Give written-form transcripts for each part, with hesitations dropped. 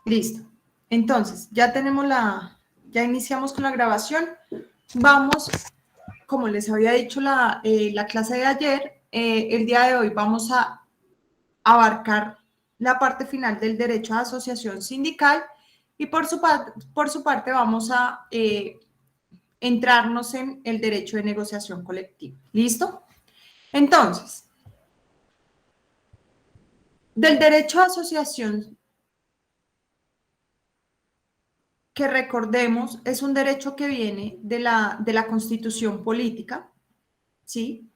Listo. Entonces, ya iniciamos con la grabación. Vamos, como les había dicho la clase de ayer, el día de hoy vamos a abarcar la parte final del derecho a asociación sindical y por su parte vamos a entrarnos en el derecho de negociación colectiva. ¿Listo? Entonces, del derecho a asociación, que recordemos, es un derecho que viene de la Constitución política, ¿sí?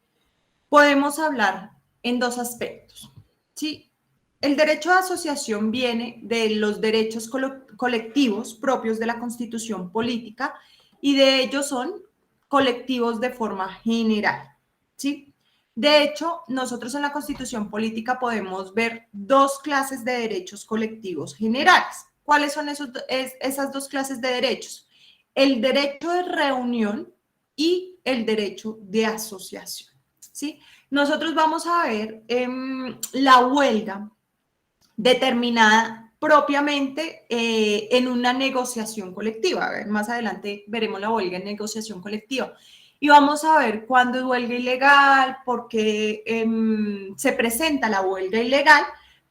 Podemos hablar en dos aspectos, ¿sí? El derecho de asociación viene de los derechos colectivos propios de la Constitución política y de ellos son colectivos de forma general, ¿sí? De hecho, nosotros en la Constitución política podemos ver dos clases de derechos colectivos generales. ¿Cuáles son esas dos clases de derechos? El derecho de reunión y el derecho de asociación, ¿sí? Nosotros vamos a ver la huelga determinada propiamente en una negociación colectiva. A ver, más adelante veremos la huelga en negociación colectiva. Y vamos a ver cuándo es huelga ilegal, por qué se presenta la huelga ilegal,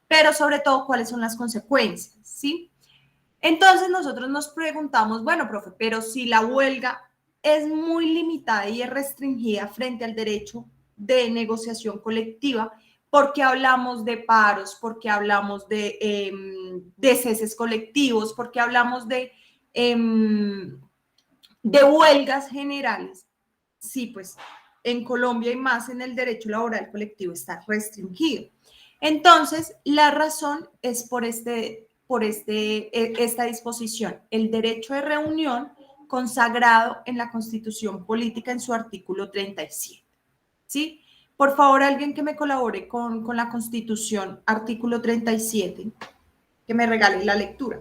pero sobre todo cuáles son las consecuencias, ¿sí? Entonces nosotros nos preguntamos, bueno, profe, pero si la huelga es muy limitada y es restringida frente al derecho de negociación colectiva, ¿por qué hablamos de paros? ¿Por qué hablamos de ceses colectivos? ¿Por qué hablamos de huelgas generales? Sí, pues en Colombia y más en el derecho laboral colectivo está restringido. Entonces, la razón es por esta disposición, el derecho de reunión consagrado en la Constitución Política en su artículo 37. ¿Sí? Por favor, alguien que me colabore con la Constitución, artículo 37, que me regale la lectura.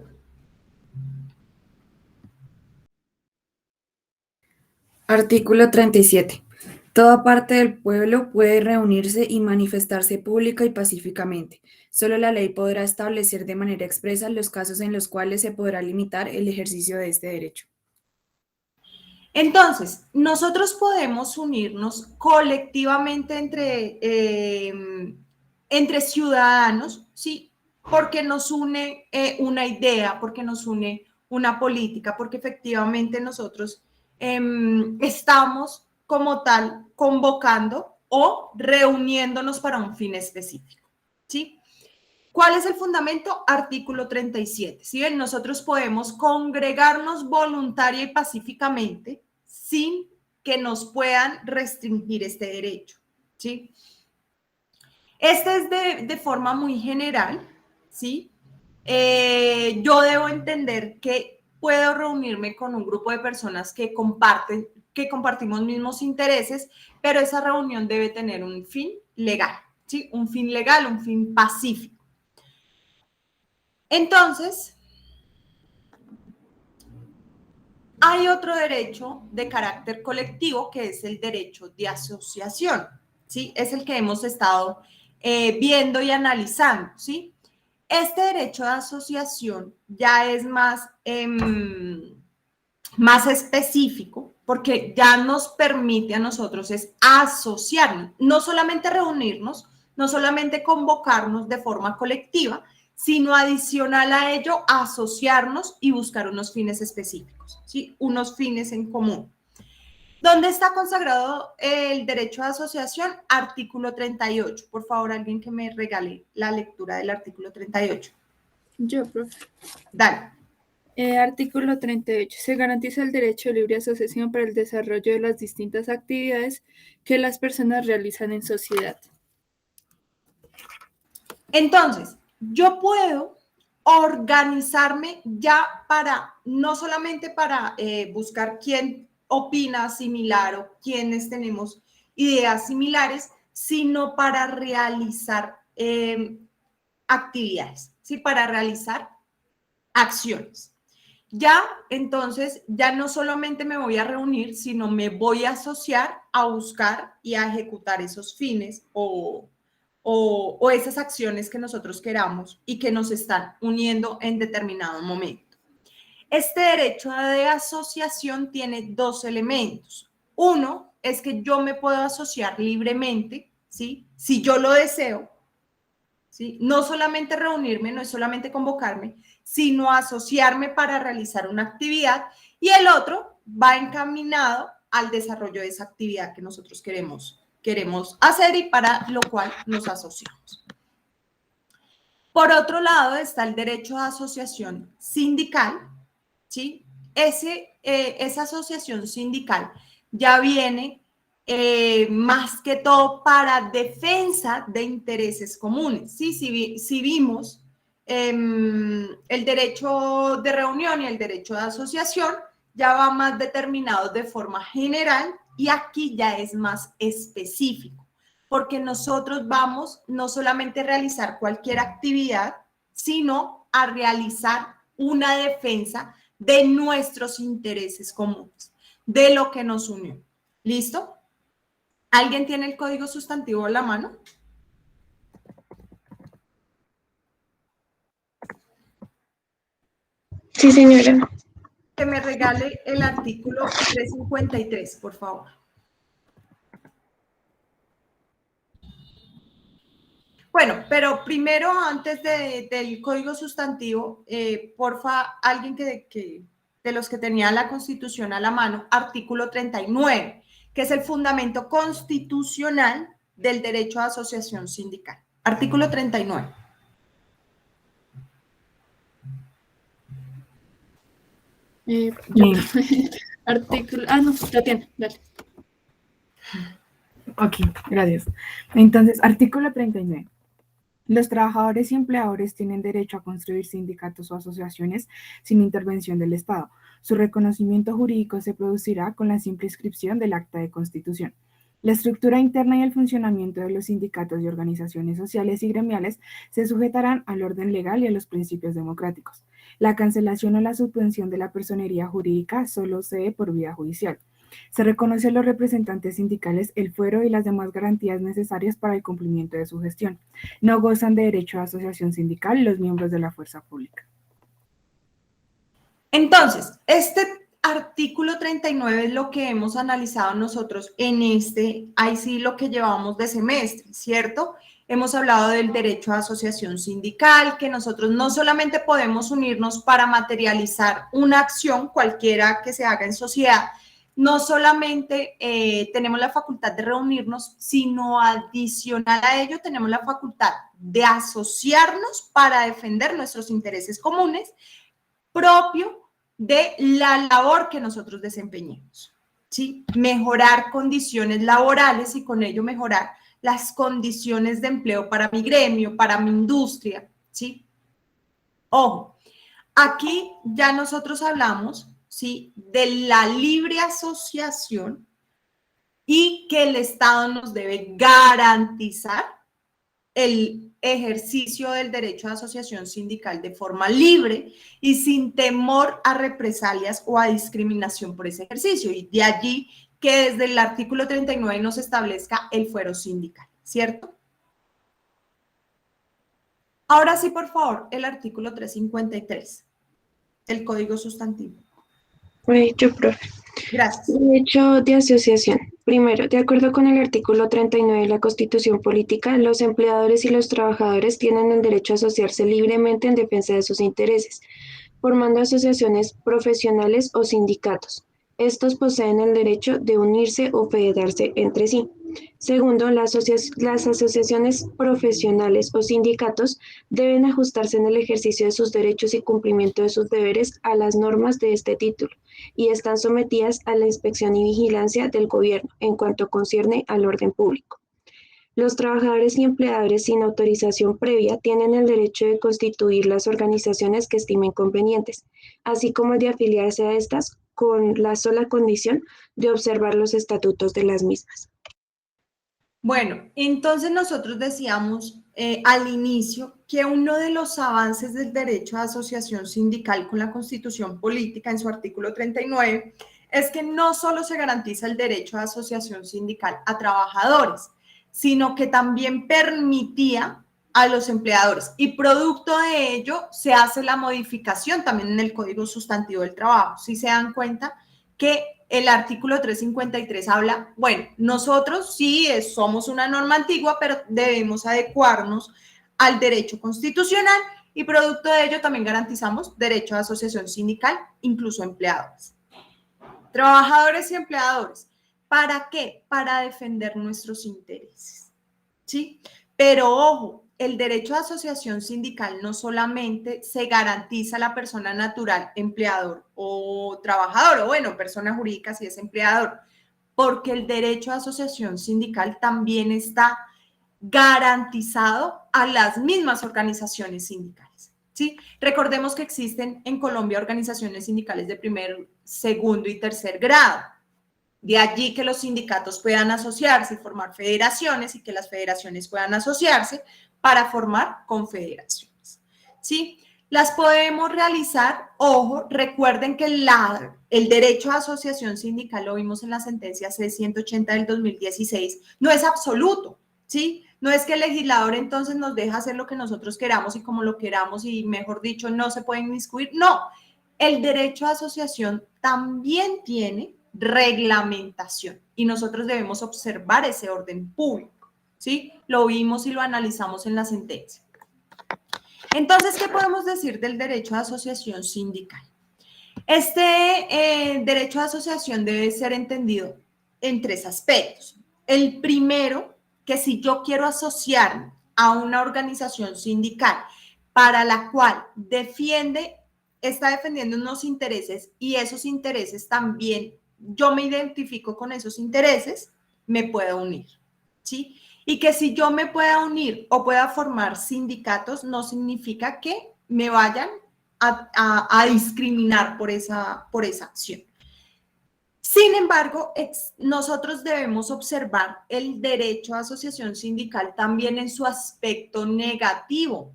Artículo 37. Toda parte del pueblo puede reunirse y manifestarse pública y pacíficamente. Solo la ley podrá establecer de manera expresa los casos en los cuales se podrá limitar el ejercicio de este derecho. Entonces, nosotros podemos unirnos colectivamente entre ciudadanos, ¿sí? Porque nos une una idea, porque nos une una política, porque efectivamente nosotros estamos como tal convocando o reuniéndonos para un fin específico, ¿sí? ¿Cuál es el fundamento? Artículo 37. ¿Sí ven? Nosotros podemos congregarnos voluntaria y pacíficamente sin que nos puedan restringir este derecho, ¿sí? Este es de forma muy general, ¿sí? Yo debo entender que puedo reunirme con un grupo de personas que compartimos mismos intereses, pero esa reunión debe tener un fin legal, ¿sí? Un fin legal, un fin pacífico. Entonces, hay otro derecho de carácter colectivo que es el derecho de asociación, ¿sí? Es el que hemos estado viendo y analizando, ¿sí? Este derecho de asociación ya es más específico porque ya nos permite a nosotros es asociarnos, no solamente reunirnos, no solamente convocarnos de forma colectiva, sino adicional a ello, asociarnos y buscar unos fines específicos, ¿sí? Unos fines en común. ¿Dónde está consagrado el derecho de asociación? Artículo 38. Por favor, alguien que me regale la lectura del artículo 38. Yo, profe. Dale. Artículo 38. Se garantiza el derecho de libre asociación para el desarrollo de las distintas actividades que las personas realizan en sociedad. Entonces, yo puedo organizarme ya no solamente para buscar quién opina similar o quiénes tenemos ideas similares, sino para realizar actividades, ¿sí? Para realizar acciones. Ya, entonces, ya no solamente me voy a reunir, sino me voy a asociar a buscar y a ejecutar esos fines o o esas acciones que nosotros queramos y que nos están uniendo en determinado momento. Este derecho de asociación tiene dos elementos. Uno es que yo me puedo asociar libremente, ¿sí? Si yo lo deseo, ¿sí? No solamente reunirme, no es solamente convocarme, sino asociarme para realizar una actividad, y el otro va encaminado al desarrollo de esa actividad que nosotros queremos hacer y para lo cual nos asociamos. Por otro lado está el derecho de asociación sindical, ¿sí? Esa asociación sindical ya viene más que todo para defensa de intereses comunes, ¿sí? Si vimos el derecho de reunión y el derecho de asociación, ya va más determinado de forma general y aquí ya es más específico, porque nosotros vamos no solamente a realizar cualquier actividad, sino a realizar una defensa de nuestros intereses comunes, de lo que nos unió. ¿Listo? ¿Alguien tiene el código sustantivo a la mano? Sí, señora. Que me regale el artículo 353, por favor. Bueno, pero primero, antes del código sustantivo, porfa, alguien de los que tenía la Constitución a la mano, artículo 39, que es el fundamento constitucional del derecho a asociación sindical. Artículo 39. Artículo. No, Tatiana, dale. Ok, gracias. Entonces, artículo 39. Los trabajadores y empleadores tienen derecho a construir sindicatos o asociaciones sin intervención del Estado. Su reconocimiento jurídico se producirá con la simple inscripción del acta de constitución. La estructura interna y el funcionamiento de los sindicatos y organizaciones sociales y gremiales se sujetarán al orden legal y a los principios democráticos. La cancelación o la suspensión de la personería jurídica solo se dé por vía judicial. Se reconoce a los representantes sindicales el fuero y las demás garantías necesarias para el cumplimiento de su gestión. No gozan de derecho a asociación sindical los miembros de la fuerza pública. Entonces, este artículo 39 es lo que hemos analizado nosotros ahí sí lo que llevamos de semestre, ¿cierto? Hemos hablado del derecho a asociación sindical, que nosotros no solamente podemos unirnos para materializar una acción cualquiera que se haga en sociedad, no solamente tenemos la facultad de reunirnos, sino adicional a ello tenemos la facultad de asociarnos para defender nuestros intereses comunes propio de la labor que nosotros desempeñemos, ¿sí? Mejorar condiciones laborales y con ello mejorar las condiciones de empleo para mi gremio, para mi industria, ¿sí? Ojo, aquí ya nosotros hablamos, ¿sí?, de la libre asociación y que el Estado nos debe garantizar el ejercicio del derecho de asociación sindical de forma libre y sin temor a represalias o a discriminación por ese ejercicio. Y de allí que desde el artículo 39 nos establezca el fuero sindical, ¿cierto? Ahora sí, por favor, el artículo 353, el código sustantivo. Yo, profe. Gracias. Derecho de asociación. Primero, de acuerdo con el artículo 39 de la Constitución Política, los empleadores y los trabajadores tienen el derecho a asociarse libremente en defensa de sus intereses, formando asociaciones profesionales o sindicatos. Estos poseen el derecho de unirse o federarse entre sí. Segundo, las asociaciones profesionales o sindicatos deben ajustarse en el ejercicio de sus derechos y cumplimiento de sus deberes a las normas de este título y están sometidas a la inspección y vigilancia del gobierno en cuanto concierne al orden público. Los trabajadores y empleadores sin autorización previa tienen el derecho de constituir las organizaciones que estimen convenientes, así como de afiliarse a estas con la sola condición de observar los estatutos de las mismas. Bueno, entonces nosotros decíamos al inicio que uno de los avances del derecho a asociación sindical con la Constitución Política en su artículo 39 es que no solo se garantiza el derecho a asociación sindical a trabajadores, sino que también permitía a los empleadores. Y producto de ello se hace la modificación también en el Código Sustantivo del Trabajo. Si se dan cuenta que el artículo 353 habla, bueno, nosotros sí somos una norma antigua, pero debemos adecuarnos al derecho constitucional y producto de ello también garantizamos derecho a asociación sindical, incluso empleadores. Trabajadores y empleadores, ¿para qué? Para defender nuestros intereses, ¿sí? Pero ojo, el derecho a asociación sindical no solamente se garantiza a la persona natural, empleador o trabajador, o bueno, persona jurídica si es empleador, porque el derecho a asociación sindical también está garantizado a las mismas organizaciones sindicales, ¿sí? Recordemos que existen en Colombia organizaciones sindicales de primer, segundo y tercer grado. De allí que los sindicatos puedan asociarse y formar federaciones y que las federaciones puedan asociarse para formar confederaciones, ¿sí? Las podemos realizar, ojo, recuerden que el derecho a asociación sindical, lo vimos en la sentencia C-180 del 2016, no es absoluto, ¿sí? No es que el legislador entonces nos deja hacer lo que nosotros queramos y como lo queramos y, mejor dicho, no se puede inmiscuir. No, el derecho a asociación también tiene reglamentación y nosotros debemos observar ese orden público, ¿sí? Lo vimos y lo analizamos en la sentencia. Entonces, ¿qué podemos decir del derecho a asociación sindical? Este derecho a asociación debe ser entendido en tres aspectos. El primero, que si yo quiero asociarme a una organización sindical para la cual está defendiendo unos intereses y esos intereses también, yo me identifico con esos intereses, me puedo unir, ¿sí? Y que si yo me pueda unir o pueda formar sindicatos, no significa que me vayan a discriminar por esa acción. Sin embargo, nosotros debemos observar el derecho a asociación sindical también en su aspecto negativo.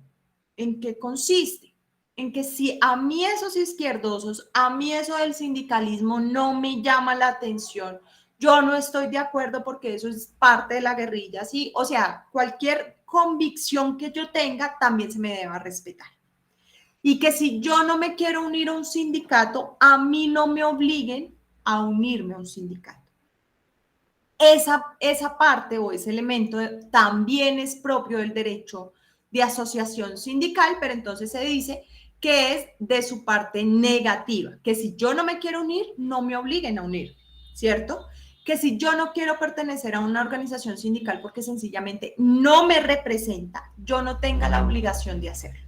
¿En qué consiste? En que si a mí esos izquierdosos, a mí eso del sindicalismo no me llama la atención, yo no estoy de acuerdo porque eso es parte de la guerrilla, ¿sí? O sea, cualquier convicción que yo tenga también se me deba respetar. Y que si yo no me quiero unir a un sindicato, a mí no me obliguen a unirme a un sindicato. Esa parte o ese elemento también es propio del derecho de asociación sindical, pero entonces se dice que es de su parte negativa, que si yo no me quiero unir, no me obliguen a unir, ¿cierto? Que si yo no quiero pertenecer a una organización sindical porque sencillamente no me representa, yo no tenga la obligación de hacerlo.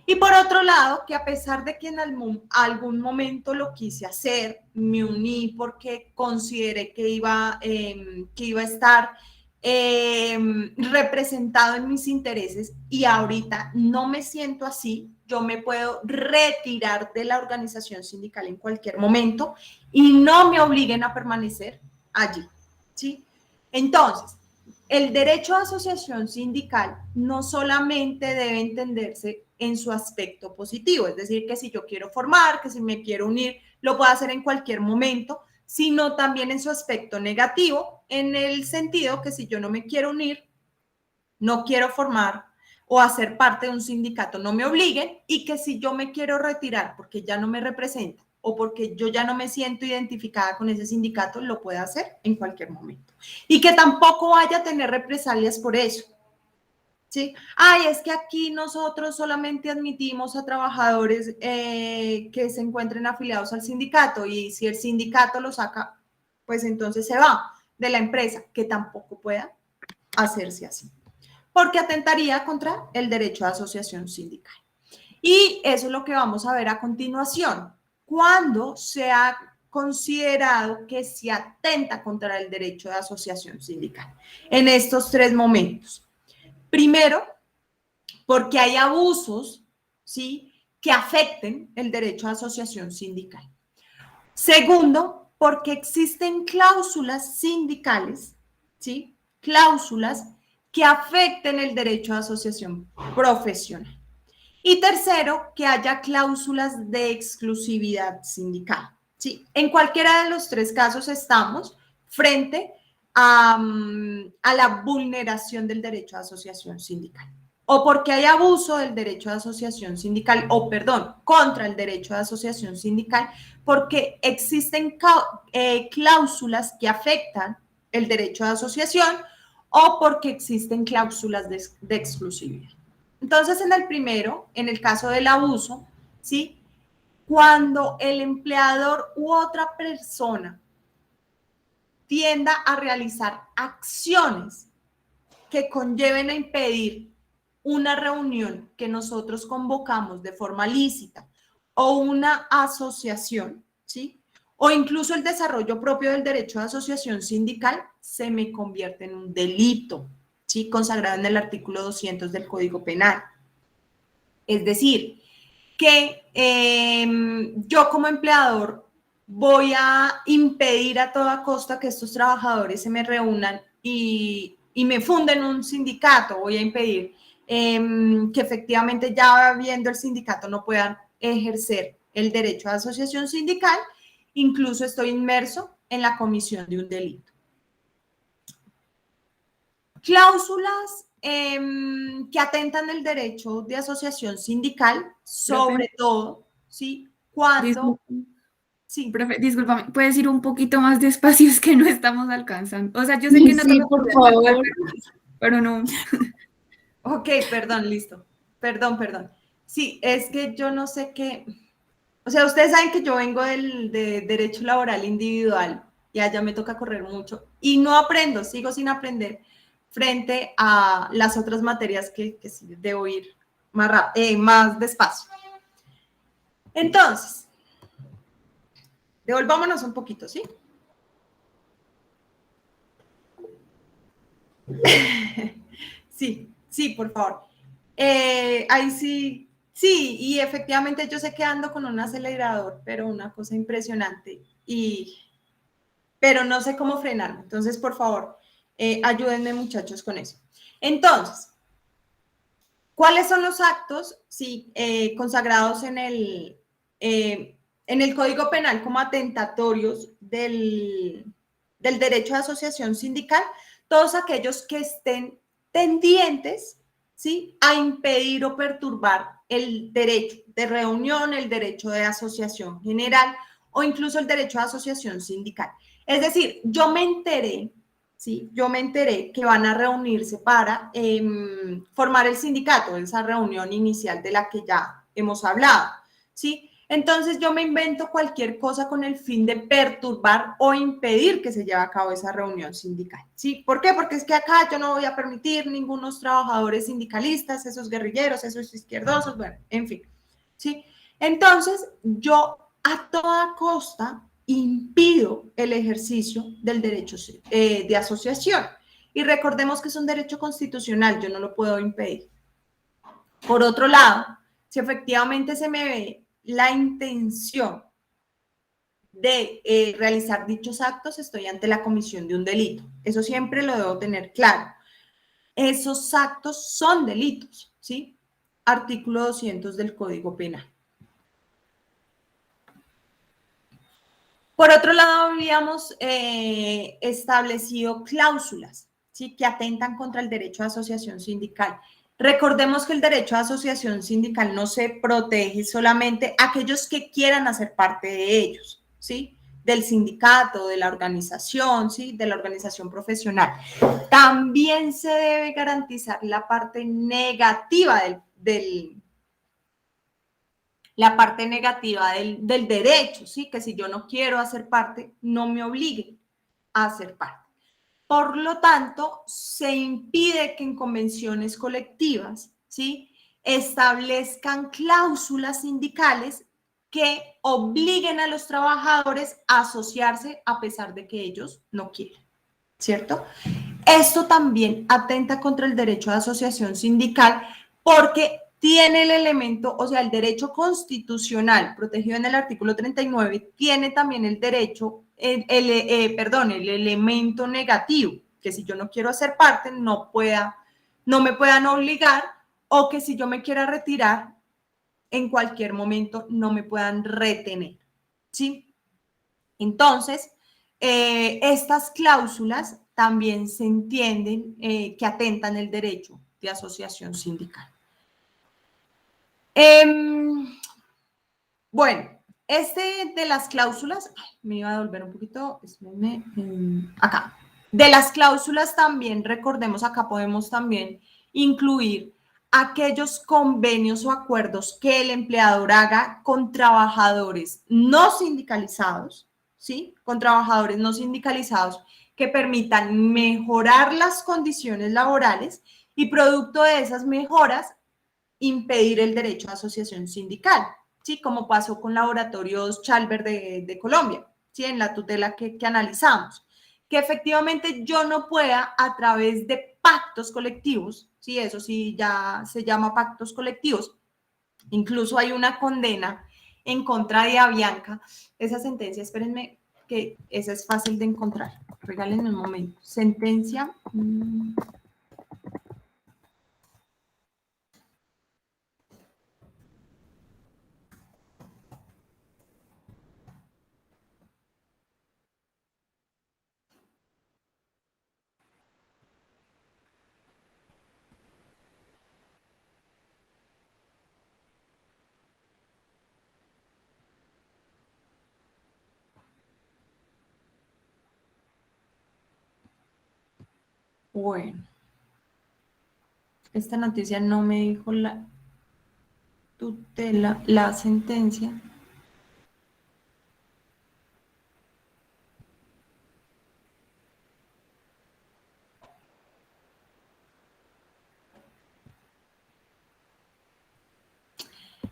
Y por otro lado, que a pesar de que en algún momento lo quise hacer, me uní porque consideré que iba a estar representado en mis intereses y ahorita no me siento así, yo me puedo retirar de la organización sindical en cualquier momento y no me obliguen a permanecer allí, ¿sí? Entonces, el derecho a asociación sindical no solamente debe entenderse en su aspecto positivo, es decir, que si yo quiero formar, que si me quiero unir, lo puedo hacer en cualquier momento, sino también en su aspecto negativo, en el sentido que si yo no me quiero unir, no quiero formar o hacer parte de un sindicato, no me obliguen, y que si yo me quiero retirar porque ya no me representa o porque yo ya no me siento identificada con ese sindicato, lo puedo hacer en cualquier momento. Y que tampoco vaya a tener represalias por eso. ¿Sí? Ay, es que aquí nosotros solamente admitimos a trabajadores que se encuentren afiliados al sindicato y si el sindicato lo saca, pues entonces se va de la empresa, que tampoco pueda hacerse así, porque atentaría contra el derecho a asociación sindical. Y eso es lo que vamos a ver a continuación. Cuando se ha considerado que se atenta contra el derecho de asociación sindical, en estos tres momentos. Primero, porque hay abusos, ¿sí?, que afecten el derecho a asociación sindical. Segundo, porque existen cláusulas sindicales, ¿sí?, cláusulas que afecten el derecho a asociación profesional. Y tercero, que haya cláusulas de exclusividad sindical, ¿sí? En cualquiera de los tres casos estamos frente a la vulneración del derecho de asociación sindical, o porque hay abuso del derecho de asociación sindical, o perdón, contra el derecho de asociación sindical, porque existen cláusulas que afectan el derecho de asociación, o porque existen cláusulas de exclusividad. Entonces, en el primero, en el caso del abuso, ¿sí? Cuando el empleador u otra persona tienda a realizar acciones que conlleven a impedir una reunión que nosotros convocamos de forma lícita o una asociación, ¿sí? O incluso el desarrollo propio del derecho de asociación sindical, se me convierte en un delito, ¿sí? Consagrado en el artículo 200 del Código Penal. Es decir, que yo como empleador voy a impedir a toda costa que estos trabajadores se me reúnan y me funden un sindicato, voy a impedir que efectivamente ya viendo el sindicato no puedan ejercer el derecho a asociación sindical, incluso estoy inmerso en la comisión de un delito. Cláusulas que atentan el derecho de asociación sindical, sobre todo, ¿sí? Cuando... Sí. Profe, discúlpame, ¿puedes ir un poquito más despacio? Es que no estamos alcanzando. O sea, yo sé que no Sí, por favor. pero no. Ok, perdón, listo. Perdón. Sí, es que yo no sé qué... O sea, ustedes saben que yo vengo de derecho laboral individual y allá me toca correr mucho y no aprendo, sigo sin aprender frente a las otras materias que sí debo ir más despacio. Entonces, devolvámonos un poquito, ¿sí? Sí, por favor. Ahí sí, y efectivamente yo sé que ando con un acelerador, pero una cosa impresionante, pero no sé cómo frenarme. Entonces, por favor, ayúdenme muchachos con eso. Entonces, ¿cuáles son los actos consagrados en el Código Penal como atentatorios del derecho de asociación sindical? Todos aquellos que estén tendientes, ¿sí?, a impedir o perturbar el derecho de reunión, el derecho de asociación general o incluso el derecho de asociación sindical. Es decir, yo me enteré que van a reunirse para formar el sindicato, esa reunión inicial de la que ya hemos hablado, ¿sí? Entonces yo me invento cualquier cosa con el fin de perturbar o impedir que se lleve a cabo esa reunión sindical, ¿sí? ¿Por qué? Porque es que acá yo no voy a permitir ningunos trabajadores sindicalistas, esos guerrilleros, esos izquierdosos, bueno, en fin, ¿sí? Entonces yo a toda costa impido el ejercicio del derecho de asociación. Y recordemos que es un derecho constitucional, yo no lo puedo impedir. Por otro lado, si efectivamente se me ve la intención de realizar dichos actos, estoy ante la comisión de un delito. Eso siempre lo debo tener claro. Esos actos son delitos, ¿sí? Artículo 200 del Código Penal. Por otro lado, habíamos establecido cláusulas, ¿sí?, que atentan contra el derecho de asociación sindical. Recordemos que el derecho de asociación sindical no se protege solamente a aquellos que quieran hacer parte de ellos, ¿sí?, del sindicato, de la organización, ¿sí?, de la organización profesional. También se debe garantizar la parte negativa la parte negativa del derecho, ¿sí? Que si yo no quiero hacer parte, no me obliguen a hacer parte. Por lo tanto, se impide que en convenciones colectivas, ¿sí?, establezcan cláusulas sindicales que obliguen a los trabajadores a asociarse a pesar de que ellos no quieran, ¿cierto? Esto también atenta contra el derecho de asociación sindical porque tiene el elemento, o sea, el derecho constitucional protegido en el artículo 39, tiene también el derecho, el elemento negativo, que si yo no quiero hacer parte, no me puedan obligar, o que si yo me quiera retirar, en cualquier momento no me puedan retener, ¿sí? Entonces, estas cláusulas también se entienden que atentan el derecho de asociación sindical. Bueno, de las cláusulas, me iba a devolver un poquito, espérenme, acá. De las cláusulas también, recordemos, acá podemos también incluir aquellos convenios o acuerdos que el empleador haga con trabajadores no sindicalizados, ¿sí? Con trabajadores no sindicalizados que permitan mejorar las condiciones laborales y producto de esas mejoras, impedir el derecho a asociación sindical, ¿sí? Como pasó con Laboratorios Chalber de Colombia, ¿sí? En la tutela que analizamos, que efectivamente yo no pueda a través de pactos colectivos, ¿sí? Eso sí ya se llama pactos colectivos, incluso hay una condena en contra de Avianca, esa sentencia, espérenme, que esa es fácil de encontrar, regálenme un momento, sentencia... Bueno, esta noticia no me dijo la tutela, la sentencia.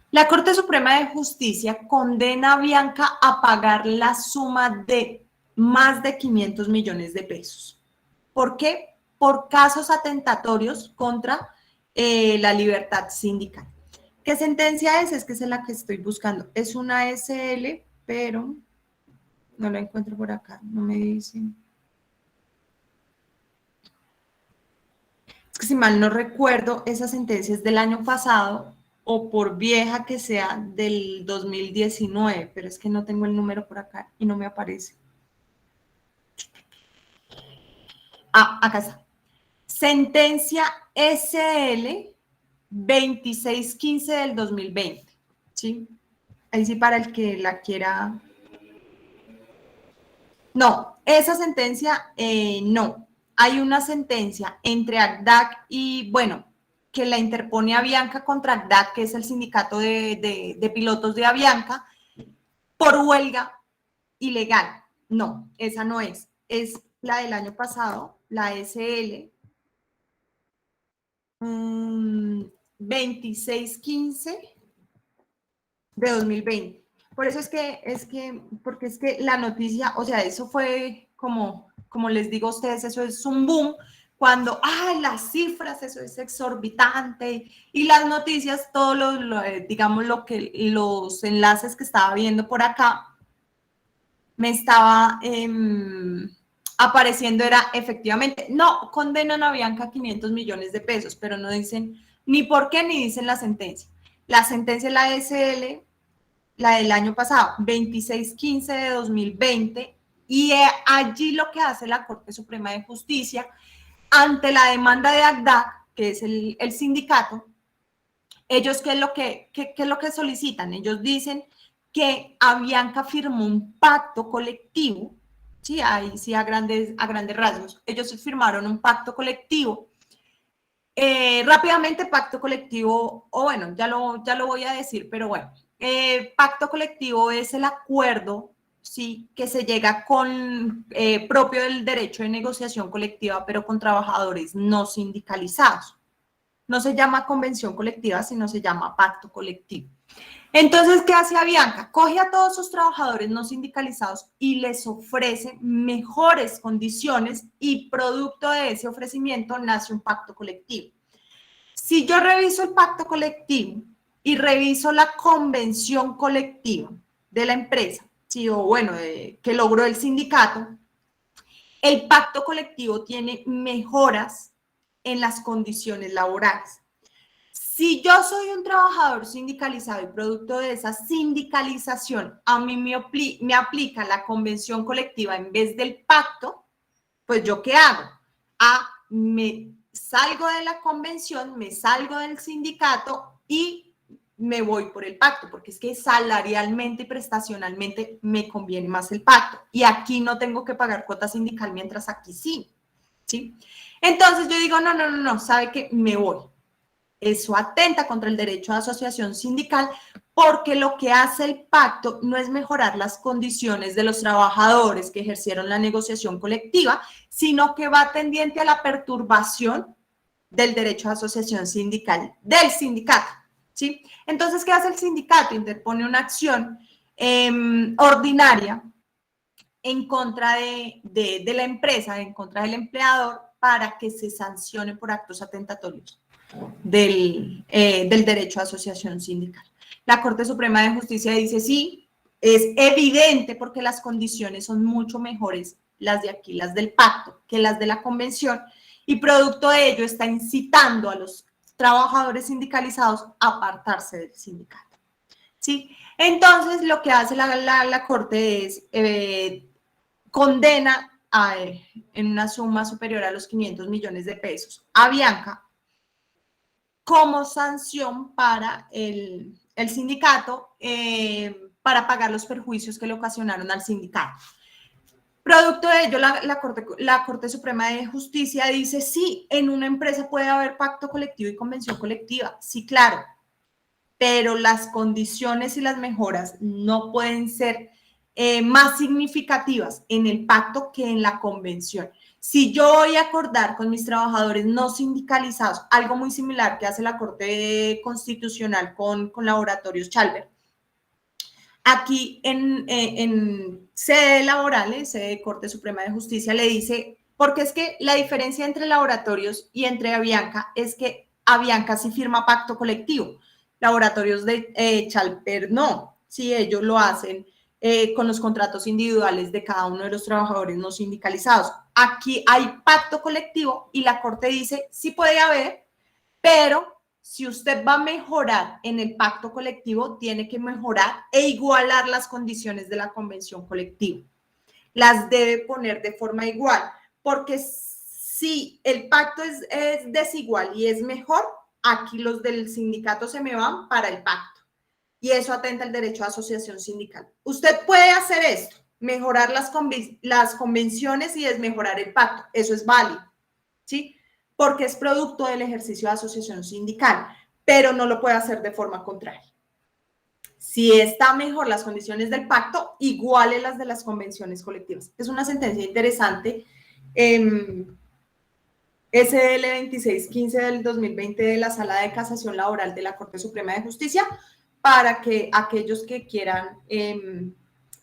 La Corte Suprema de Justicia condena a Avianca a pagar la suma de más de 500 millones de pesos. ¿Por qué? Por casos atentatorios contra la libertad sindical. ¿Qué sentencia es? Es que es la que estoy buscando. Es una SL, pero no la encuentro por acá. No me dicen. Es que si mal no recuerdo, esa sentencia es del año pasado o por vieja que sea del 2019, pero es que no tengo el número por acá y no me aparece. Ah, acá está. Sentencia SL 2615 del 2020, ¿sí? Ahí sí para el que la quiera. No, esa sentencia no. Hay una sentencia entre ACDAC y, bueno, que la interpone Avianca contra ACDAC, que es el sindicato de pilotos de Avianca, por huelga ilegal. No, esa no es. Es la del año pasado, la SL 2615 de 2020. Por eso porque es que la noticia, o sea, eso fue como les digo a ustedes, eso es un boom, cuando, las cifras, eso es exorbitante, y las noticias, todos digamos, los enlaces que estaba viendo por acá, me estaba apareciendo, era efectivamente, no, condenan a Avianca 500 millones de pesos, pero no dicen ni por qué, ni dicen la sentencia. La sentencia de la SL, la del año pasado, 2615 de 2020, y allí lo que hace la Corte Suprema de Justicia, ante la demanda de ACDAC, que es el sindicato, ellos, ¿qué es lo que solicitan? Ellos dicen que Avianca firmó un pacto colectivo, ¿sí? Ahí sí a grandes rasgos. Ellos firmaron un pacto colectivo. Rápidamente, pacto colectivo, o bueno, ya lo voy a decir, pero bueno, pacto colectivo es el acuerdo, sí, que se llega con propio del derecho de negociación colectiva, pero con trabajadores no sindicalizados. No se llama convención colectiva, sino se llama pacto colectivo. Entonces, ¿qué hace Avianca? Coge a todos sus trabajadores no sindicalizados y les ofrece mejores condiciones y producto de ese ofrecimiento nace un pacto colectivo. Si yo reviso el pacto colectivo y reviso la convención colectiva de la empresa, ¿sí? O bueno, que logró el sindicato, el pacto colectivo tiene mejoras en las condiciones laborales. Si yo soy un trabajador sindicalizado y producto de esa sindicalización, a mí me aplica la convención colectiva en vez del pacto, pues ¿yo qué hago? Me salgo de la convención, me salgo del sindicato y me voy por el pacto, porque es que salarialmente y prestacionalmente me conviene más el pacto. Y aquí no tengo que pagar cuota sindical, mientras aquí sí. ¿Sí? Entonces yo digo, no, ¿sabe qué? Me voy. Eso atenta contra el derecho a asociación sindical, porque lo que hace el pacto no es mejorar las condiciones de los trabajadores que ejercieron la negociación colectiva, sino que va tendiente a la perturbación del derecho a asociación sindical del sindicato. ¿Sí? Entonces, ¿qué hace el sindicato? Interpone una acción ordinaria en contra de la empresa, en contra del empleador, para que se sancione por actos atentatorios del derecho a asociación sindical. La Corte Suprema de Justicia dice sí, es evidente porque las condiciones son mucho mejores, las de aquí, las del pacto, que las de la convención, y producto de ello está incitando a los trabajadores sindicalizados a apartarse del sindicato. ¿Sí? Entonces, lo que hace la Corte es condena en una suma superior a los 500 millones de pesos a Bianca como sanción para el sindicato, para pagar los perjuicios que le ocasionaron al sindicato. Producto de ello, la Corte Suprema de Justicia dice, sí, en una empresa puede haber pacto colectivo y convención colectiva, sí, claro, pero las condiciones y las mejoras no pueden ser más significativas en el pacto que en la convención. Si yo voy a acordar con mis trabajadores no sindicalizados, algo muy similar que hace la Corte Constitucional con Laboratorios Chalber, aquí en sede laborales, sede de Corte Suprema de Justicia, le dice, porque es que la diferencia entre Laboratorios y entre Avianca es que Avianca sí firma pacto colectivo, Laboratorios de Chalper no, si ellos lo hacen con los contratos individuales de cada uno de los trabajadores no sindicalizados. Aquí hay pacto colectivo y la Corte dice, sí puede haber, pero si usted va a mejorar en el pacto colectivo, tiene que mejorar e igualar las condiciones de la convención colectiva. Las debe poner de forma igual, porque si el pacto es desigual y es mejor, aquí los del sindicato se me van para el pacto. Y eso atenta al derecho a asociación sindical. Usted puede hacer esto, mejorar las convenciones y desmejorar el pacto. Eso es válido, ¿sí? Porque es producto del ejercicio de asociación sindical, pero no lo puede hacer de forma contraria. Si está mejor las condiciones del pacto, iguale las de las convenciones colectivas. Es una sentencia interesante, SDL 2615 del 2020 de la Sala de Casación Laboral de la Corte Suprema de Justicia, para que aquellos que quieran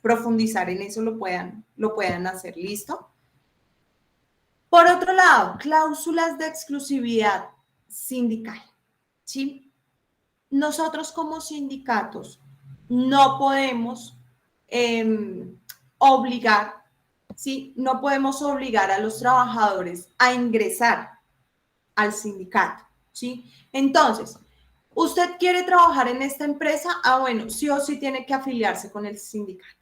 profundizar en eso lo puedan hacer. ¿Listo? Por otro lado, cláusulas de exclusividad sindical, ¿sí? Nosotros como sindicatos no podemos obligar, ¿sí? No podemos obligar a los trabajadores a ingresar al sindicato, ¿sí? Entonces, ¿usted quiere trabajar en esta empresa? Bueno, sí o sí tiene que afiliarse con el sindicato.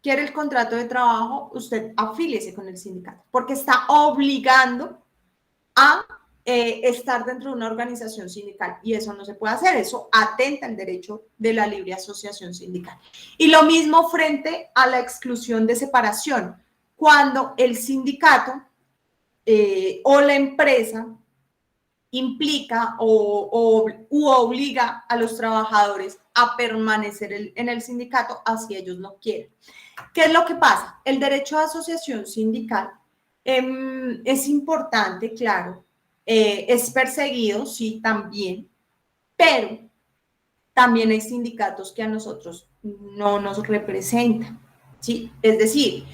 ¿Quiere el contrato de trabajo? Usted afíliese con el sindicato, porque está obligando a estar dentro de una organización sindical, y eso no se puede hacer, eso atenta al derecho de la libre asociación sindical. Y lo mismo frente a la exclusión de separación, cuando el sindicato o la empresa implica u obliga a los trabajadores a permanecer en el sindicato así ellos no quieren. ¿Qué es lo que pasa? El derecho a asociación sindical es importante, claro, es perseguido, sí, también, pero también hay sindicatos que a nosotros no nos representan, ¿sí? Es decir,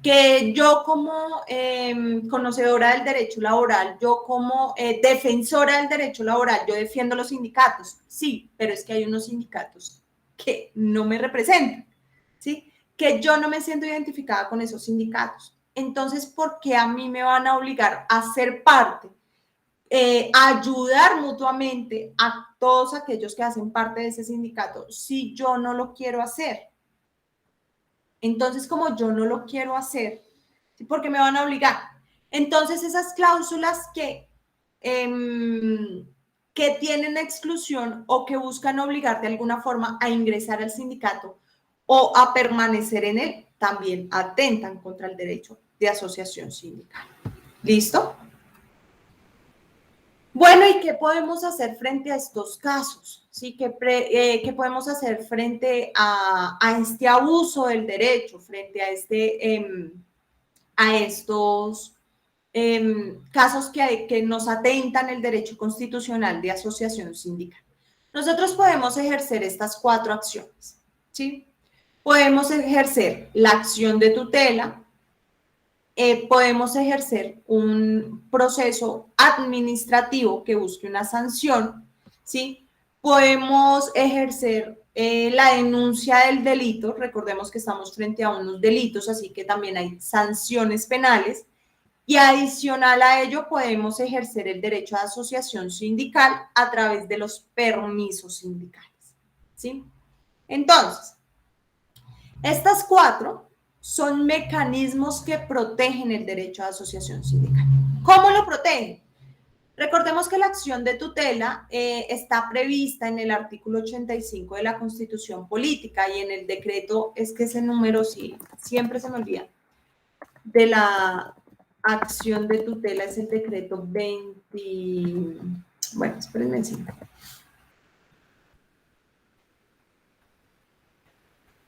que yo como conocedora del derecho laboral, yo como defensora del derecho laboral, yo defiendo los sindicatos, sí, pero es que hay unos sindicatos que no me representan, ¿sí? Que yo no me siento identificada con esos sindicatos. Entonces, ¿por qué a mí me van a obligar a ser parte, a ayudar mutuamente a todos aquellos que hacen parte de ese sindicato si yo no lo quiero hacer? Entonces, como yo no lo quiero hacer, ¿sí? Porque me van a obligar. Entonces, esas cláusulas que tienen exclusión o que buscan obligar de alguna forma a ingresar al sindicato o a permanecer en él, también atentan contra el derecho de asociación sindical. ¿Listo? Bueno, ¿y qué podemos hacer frente a estos casos? ¿Sí? ¿Qué podemos hacer frente a este abuso del derecho, frente a estos casos que nos atentan el derecho constitucional de asociación sindical? Nosotros podemos ejercer estas 4 acciones, ¿sí? Podemos ejercer la acción de tutela, podemos ejercer un proceso administrativo que busque una sanción, ¿sí? Podemos ejercer la denuncia del delito, recordemos que estamos frente a unos delitos, así que también hay sanciones penales, y adicional a ello podemos ejercer el derecho a asociación sindical a través de los permisos sindicales, ¿sí? Entonces, estas 4 son mecanismos que protegen el derecho a asociación sindical. ¿Cómo lo protegen? Recordemos que la acción de tutela está prevista en el artículo 85 de la Constitución Política y en el decreto, es que ese número sí, siempre se me olvida, de la acción de tutela es el decreto 20, bueno, espérenme encima.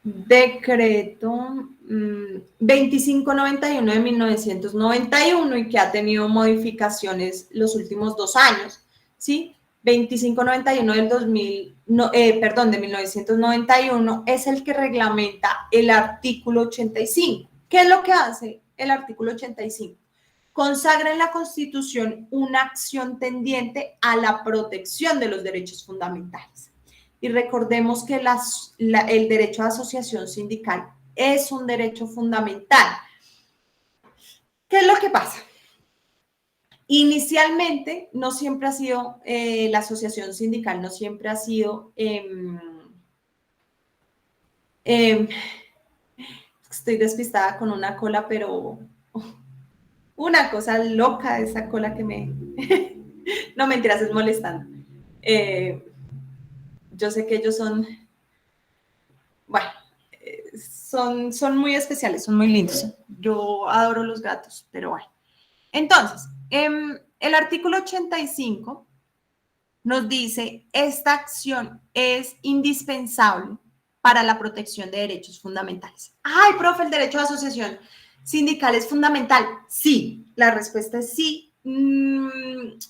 Decreto 2591 de 1991 y que ha tenido modificaciones los últimos 2 años, ¿sí? 2591 del 2000, no, perdón, de 1991 es el que reglamenta el artículo 85. ¿Qué es lo que hace el artículo 85? Consagra en la Constitución una acción tendiente a la protección de los derechos fundamentales. Y recordemos que el derecho a asociación sindical es un derecho fundamental. ¿Qué es lo que pasa? Inicialmente, no siempre ha sido, la asociación sindical no siempre ha sido, estoy despistada con una cola, pero una cosa loca esa cola que me, no mentiras, es molestando. Yo sé que ellos son, bueno, son muy especiales, son muy lindos. Yo adoro los gatos, pero bueno. Entonces, el artículo 85 nos dice, esta acción es indispensable para la protección de derechos fundamentales. Ay, profe, el derecho de asociación sindical es fundamental. Sí, la respuesta es sí.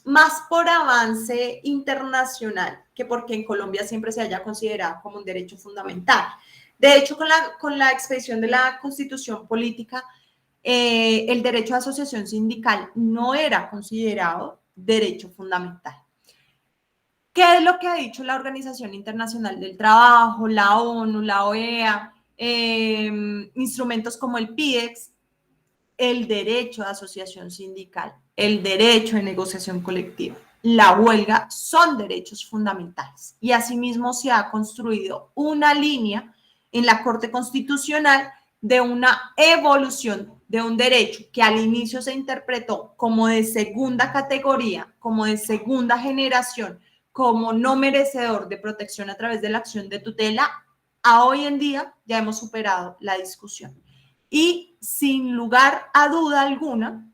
Más por avance internacional que porque en Colombia siempre se haya considerado como un derecho fundamental. De hecho, con la expedición de la Constitución Política, el derecho a asociación sindical no era considerado derecho fundamental. ¿Qué es lo que ha dicho la Organización Internacional del Trabajo, la ONU, la OEA, instrumentos como el PIDEX? El derecho a asociación sindical, el derecho de negociación colectiva, la huelga son derechos fundamentales. Y asimismo se ha construido una línea en la Corte Constitucional de una evolución de un derecho que al inicio se interpretó como de segunda categoría, como de segunda generación, como no merecedor de protección a través de la acción de tutela. A hoy en día ya hemos superado la discusión. Y sin lugar a duda alguna,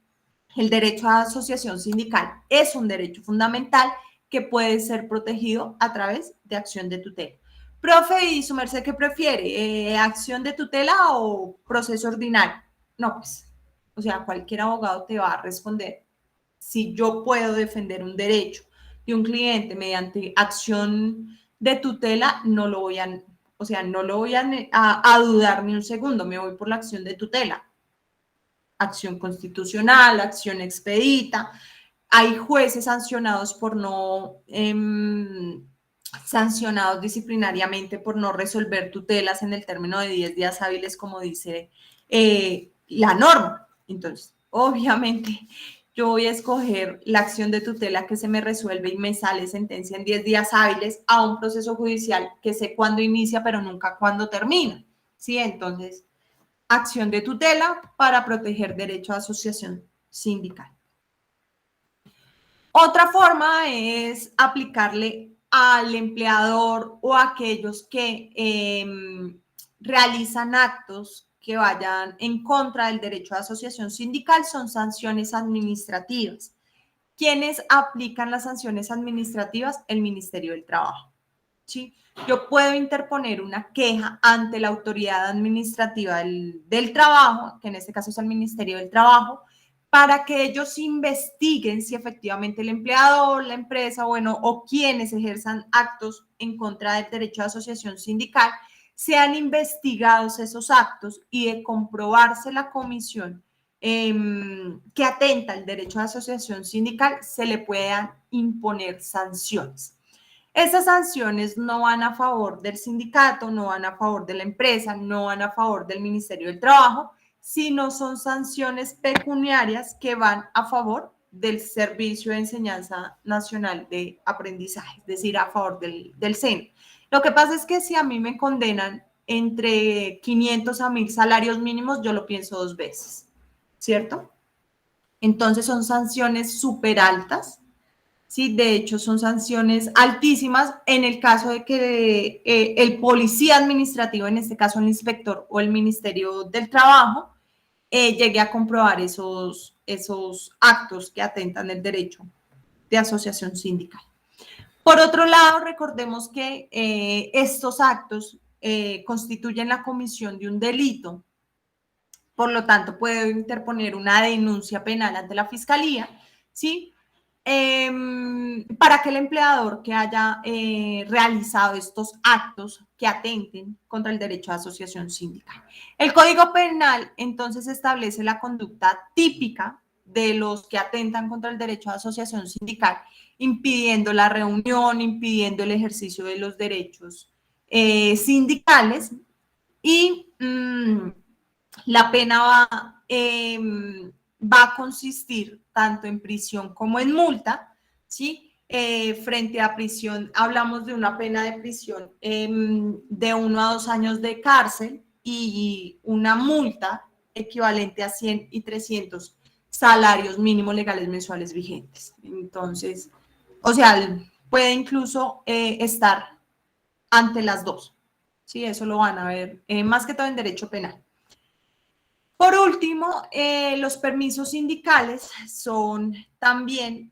el derecho a asociación sindical es un derecho fundamental que puede ser protegido a través de acción de tutela. Profe, ¿y su merced qué prefiere? ¿Acción de tutela o proceso ordinario? No, pues, o sea, cualquier abogado te va a responder. Si yo puedo defender un derecho de un cliente mediante acción de tutela, no lo voy a dudar ni un segundo, me voy por la acción de tutela. Acción constitucional, acción expedita. Hay jueces sancionados sancionados disciplinariamente por no resolver tutelas en el término de 10 días hábiles, como dice la norma. Entonces, obviamente, yo voy a escoger la acción de tutela que se me resuelve y me sale sentencia en 10 días hábiles a un proceso judicial que sé cuándo inicia, pero nunca cuándo termina. ¿Sí? Entonces, acción de tutela para proteger derecho a asociación sindical. Otra forma es aplicarle al empleador o a aquellos que realizan actos que vayan en contra del derecho a asociación sindical, son sanciones administrativas. ¿Quiénes aplican las sanciones administrativas? El Ministerio del Trabajo. ¿Sí? Yo puedo interponer una queja ante la autoridad administrativa del trabajo, que en este caso es el Ministerio del Trabajo, para que ellos investiguen si efectivamente el empleador, la empresa, bueno, o quienes ejerzan actos en contra del derecho de asociación sindical, sean investigados esos actos y de comprobarse la comisión que atenta al derecho de asociación sindical, se le puedan imponer sanciones. Esas sanciones no van a favor del sindicato, no van a favor de la empresa, no van a favor del Ministerio del Trabajo, sino son sanciones pecuniarias que van a favor del Servicio de Enseñanza Nacional de Aprendizaje, es decir, a favor del SENA. Lo que pasa es que si a mí me condenan entre 500 a 1000 salarios mínimos, yo lo pienso 2 veces, ¿cierto? Entonces son sanciones súper altas. Sí, de hecho son sanciones altísimas en el caso de que el policía administrativo, en este caso el inspector o el Ministerio del Trabajo, llegue a comprobar esos actos que atentan el derecho de asociación sindical. Por otro lado, recordemos que estos actos constituyen la comisión de un delito, por lo tanto puede interponer una denuncia penal ante la Fiscalía, ¿sí? Para que el empleador que haya realizado estos actos que atenten contra el derecho a asociación sindical. El Código Penal entonces establece la conducta típica de los que atentan contra el derecho a asociación sindical, impidiendo la reunión, impidiendo el ejercicio de los derechos sindicales y la pena va a consistir tanto en prisión como en multa, ¿sí? Frente a prisión, hablamos de una pena de prisión de 1 a 2 años de cárcel y una multa equivalente a 100 y 300 salarios mínimos legales mensuales vigentes. Entonces, o sea, puede incluso estar ante las dos, ¿sí? Eso lo van a ver más que todo en derecho penal. Por último, los permisos sindicales son también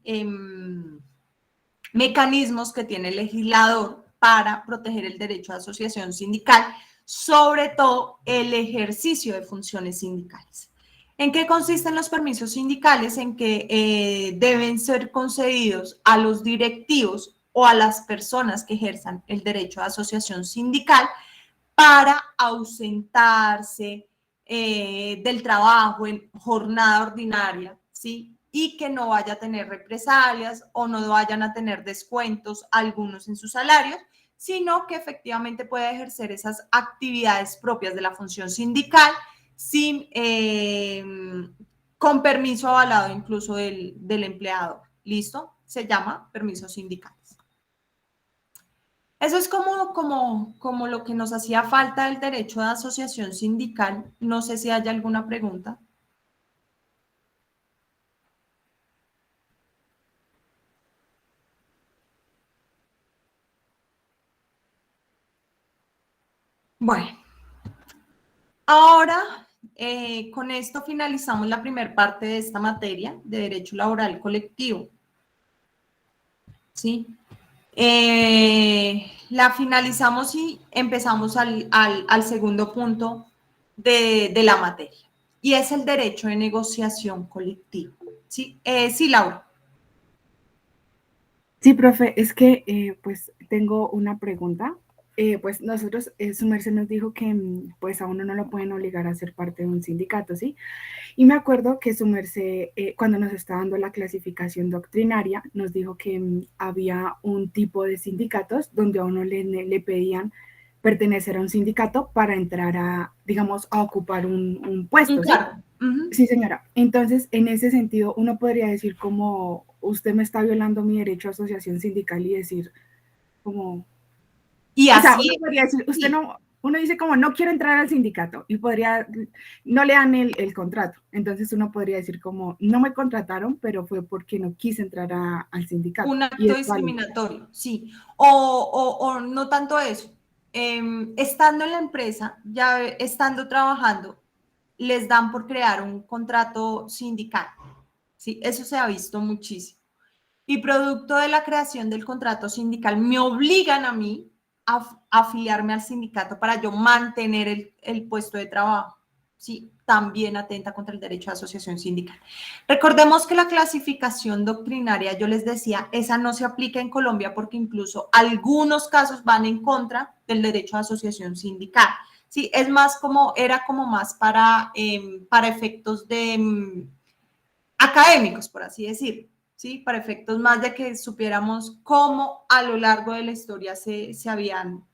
mecanismos que tiene el legislador para proteger el derecho a asociación sindical, sobre todo el ejercicio de funciones sindicales. ¿En qué consisten los permisos sindicales? En que deben ser concedidos a los directivos o a las personas que ejerzan el derecho a asociación sindical para ausentarse del trabajo en jornada ordinaria, ¿sí? Y que no vaya a tener represalias o no vayan a tener descuentos algunos en sus salarios, sino que efectivamente pueda ejercer esas actividades propias de la función sindical sin, con permiso avalado incluso del empleador. ¿Listo? Se llama permiso sindical. Eso es como lo que nos hacía falta del derecho de asociación sindical. No sé si hay alguna pregunta. Bueno, ahora con esto finalizamos la primera parte de esta materia de derecho laboral colectivo. ¿Sí? La finalizamos y empezamos al segundo punto de la materia, y es el derecho de negociación colectiva. ¿Sí? Sí, Laura. Sí, profe, es que pues tengo una pregunta. Pues nosotros, su merced nos dijo que pues a uno no lo pueden obligar a ser parte de un sindicato, ¿sí? Y me acuerdo que su merced, cuando nos estaba dando la clasificación doctrinaria, nos dijo que había un tipo de sindicatos donde a uno le pedían pertenecer a un sindicato para entrar a, digamos, a ocupar un puesto, ¿sí? Claro. Uh-huh. Sí, señora. Entonces, en ese sentido, uno podría decir como, usted me está violando mi derecho a asociación sindical y decir como... Y o sea, así, uno podría decir, usted sí. no, uno dice como no quiero entrar al sindicato y no le dan el contrato. Entonces uno podría decir como no me contrataron, pero fue porque no quise entrar al sindicato. Un Y acto es válido. discriminatorio, sí. O no tanto eso. Estando en la empresa, ya estando trabajando, les dan por crear un contrato sindical. Sí, eso se ha visto muchísimo. Y producto de la creación del contrato sindical, me obligan a mí a afiliarme al sindicato para yo mantener el puesto de trabajo. Sí, también atenta contra el derecho de asociación sindical. Recordemos que la clasificación doctrinaria, yo les decía, esa no se aplica en Colombia porque incluso algunos casos van en contra del derecho de asociación sindical. Sí, es más como, era como más para efectos de académicos, por así decirlo. ¿Sí? Para efectos más de que supiéramos cómo a lo largo de la historia se habían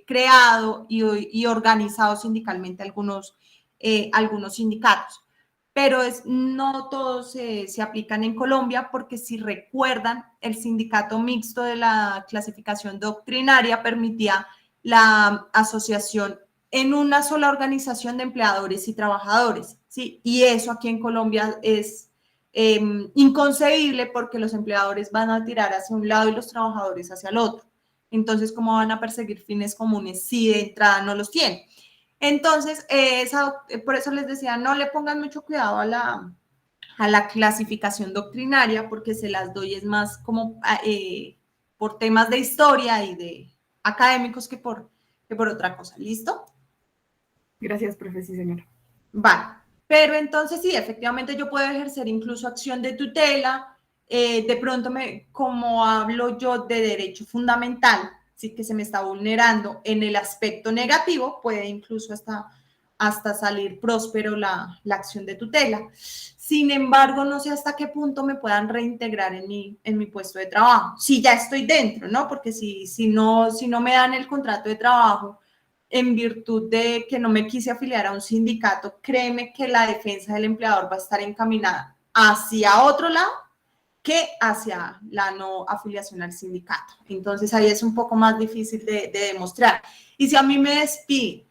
creado y organizado sindicalmente algunos sindicatos. Pero no todos se aplican en Colombia porque si recuerdan, el sindicato mixto de la clasificación doctrinaria permitía la asociación en una sola organización de empleadores y trabajadores. ¿Sí? Y eso aquí en Colombia es inconcebible porque los empleadores van a tirar hacia un lado y los trabajadores hacia el otro. Entonces, ¿cómo van a perseguir fines comunes si de entrada no los tienen? Entonces, por eso les decía, no le pongan mucho cuidado a la clasificación doctrinaria porque se las doy es más como por temas de historia y de académicos que por otra cosa. ¿Listo? Gracias, profe, sí, señora. Vale. Pero entonces sí, efectivamente yo puedo ejercer incluso acción de tutela, de pronto como hablo yo de derecho fundamental, sí que se me está vulnerando en el aspecto negativo, puede incluso hasta salir próspero la acción de tutela. Sin embargo, no sé hasta qué punto me puedan reintegrar en mi puesto de trabajo. Si ya estoy dentro, ¿no? Porque si no me dan el contrato de trabajo, en virtud de que no me quise afiliar a un sindicato, créeme que la defensa del empleador va a estar encaminada hacia otro lado que hacia la no afiliación al sindicato. Entonces ahí es un poco más difícil de demostrar. Y si a mí me despide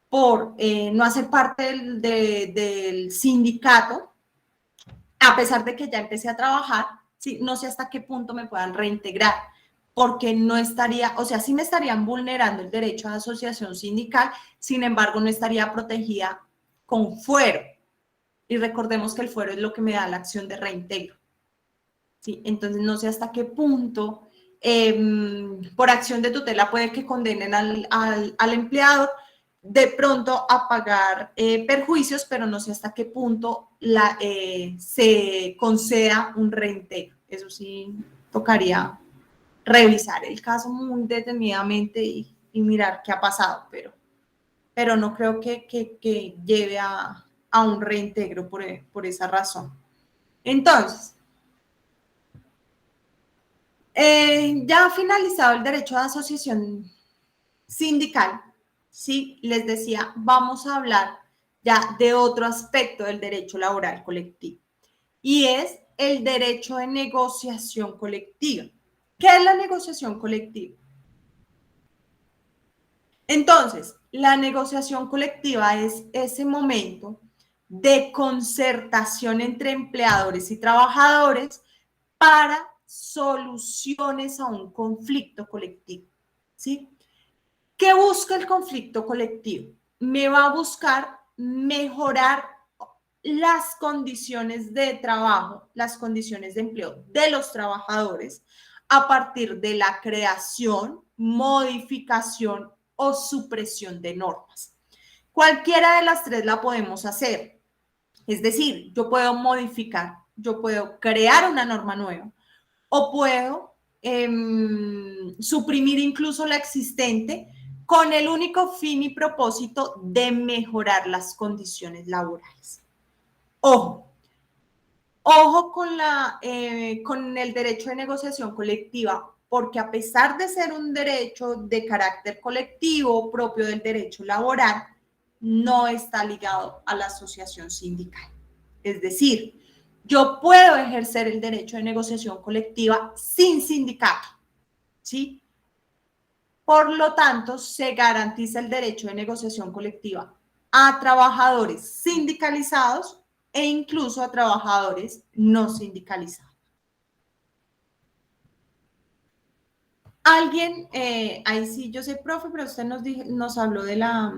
por no hacer parte del sindicato, a pesar de que ya empecé a trabajar, ¿sí? No sé hasta qué punto me puedan reintegrar, porque no estaría, o sea, sí me estarían vulnerando el derecho a asociación sindical, sin embargo, no estaría protegida con fuero. Y recordemos que el fuero es lo que me da la acción de reintegro. ¿Sí? Entonces, no sé hasta qué punto, por acción de tutela, puede que condenen al empleador de pronto a pagar perjuicios, pero no sé hasta qué punto se conceda un reintegro. Eso sí, tocaría revisar el caso muy detenidamente y mirar qué ha pasado, pero no creo que lleve a un reintegro por esa razón. Entonces, ya finalizado el derecho de asociación sindical, sí, les decía, vamos a hablar ya de otro aspecto del derecho laboral colectivo y es el derecho de negociación colectiva. ¿Qué es la negociación colectiva? Entonces, la negociación colectiva es ese momento de concertación entre empleadores y trabajadores para soluciones a un conflicto colectivo, ¿sí? ¿Qué busca el conflicto colectivo? Me va a buscar mejorar las condiciones de trabajo, las condiciones de empleo de los trabajadores a partir de la creación, modificación o supresión de normas. Cualquiera de las tres la podemos hacer. Es decir, yo puedo modificar, yo puedo crear una norma nueva o puedo suprimir incluso la existente con el único fin y propósito de mejorar las condiciones laborales. Ojo, ojo con el derecho de negociación colectiva, porque a pesar de ser un derecho de carácter colectivo propio del derecho laboral, no está ligado a la asociación sindical. Es decir, yo puedo ejercer el derecho de negociación colectiva sin sindicato, ¿sí? Por lo tanto, se garantiza el derecho de negociación colectiva a trabajadores sindicalizados e incluso a trabajadores no sindicalizados. Alguien, ahí sí, yo soy profe, pero usted nos habló de la...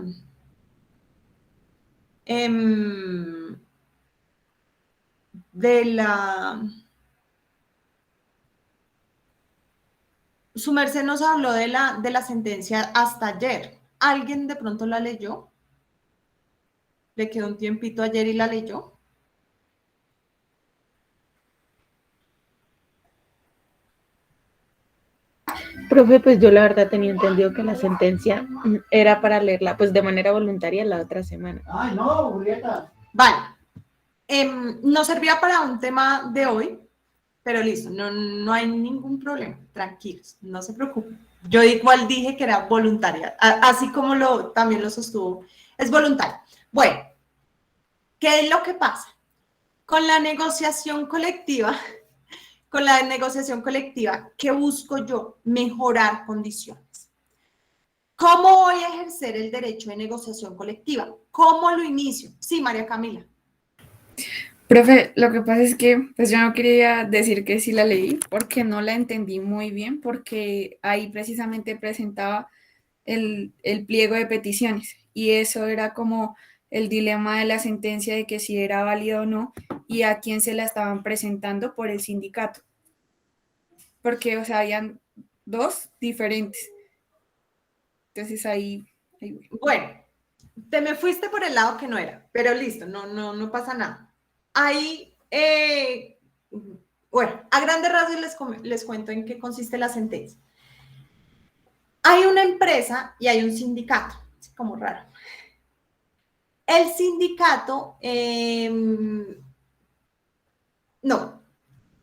Su merced nos habló de la sentencia hasta ayer. ¿Alguien de pronto la leyó? ¿Le quedó un tiempito ayer y la leyó? Profe, pues yo la verdad tenía entendido que la sentencia era para leerla pues de manera voluntaria la otra semana. Ay, no, Julieta. Vale. No servía para un tema de hoy, pero listo, no hay ningún problema, tranquilos, no se preocupen. Yo igual dije que era voluntaria, así como también lo sostuvo, es voluntaria. Bueno, ¿qué es lo que pasa? Con la negociación colectiva, ¿qué busco yo? Mejorar condiciones. ¿Cómo voy a ejercer el derecho de negociación colectiva? ¿Cómo lo inicio? Sí, María Camila. Profe, lo que pasa es que pues yo no quería decir que sí la leí porque no la entendí muy bien, porque ahí precisamente presentaba el pliego de peticiones y eso era como el dilema de la sentencia de que si era válido o no y a quién se la estaban presentando por el sindicato. Porque, o sea, habían dos diferentes. Entonces ahí voy. Bueno, te me fuiste por el lado que no era, pero listo, no pasa nada. Ahí, bueno, a grandes rasgos les cuento en qué consiste la sentencia. Hay una empresa y hay un sindicato, así como raro. El sindicato, no,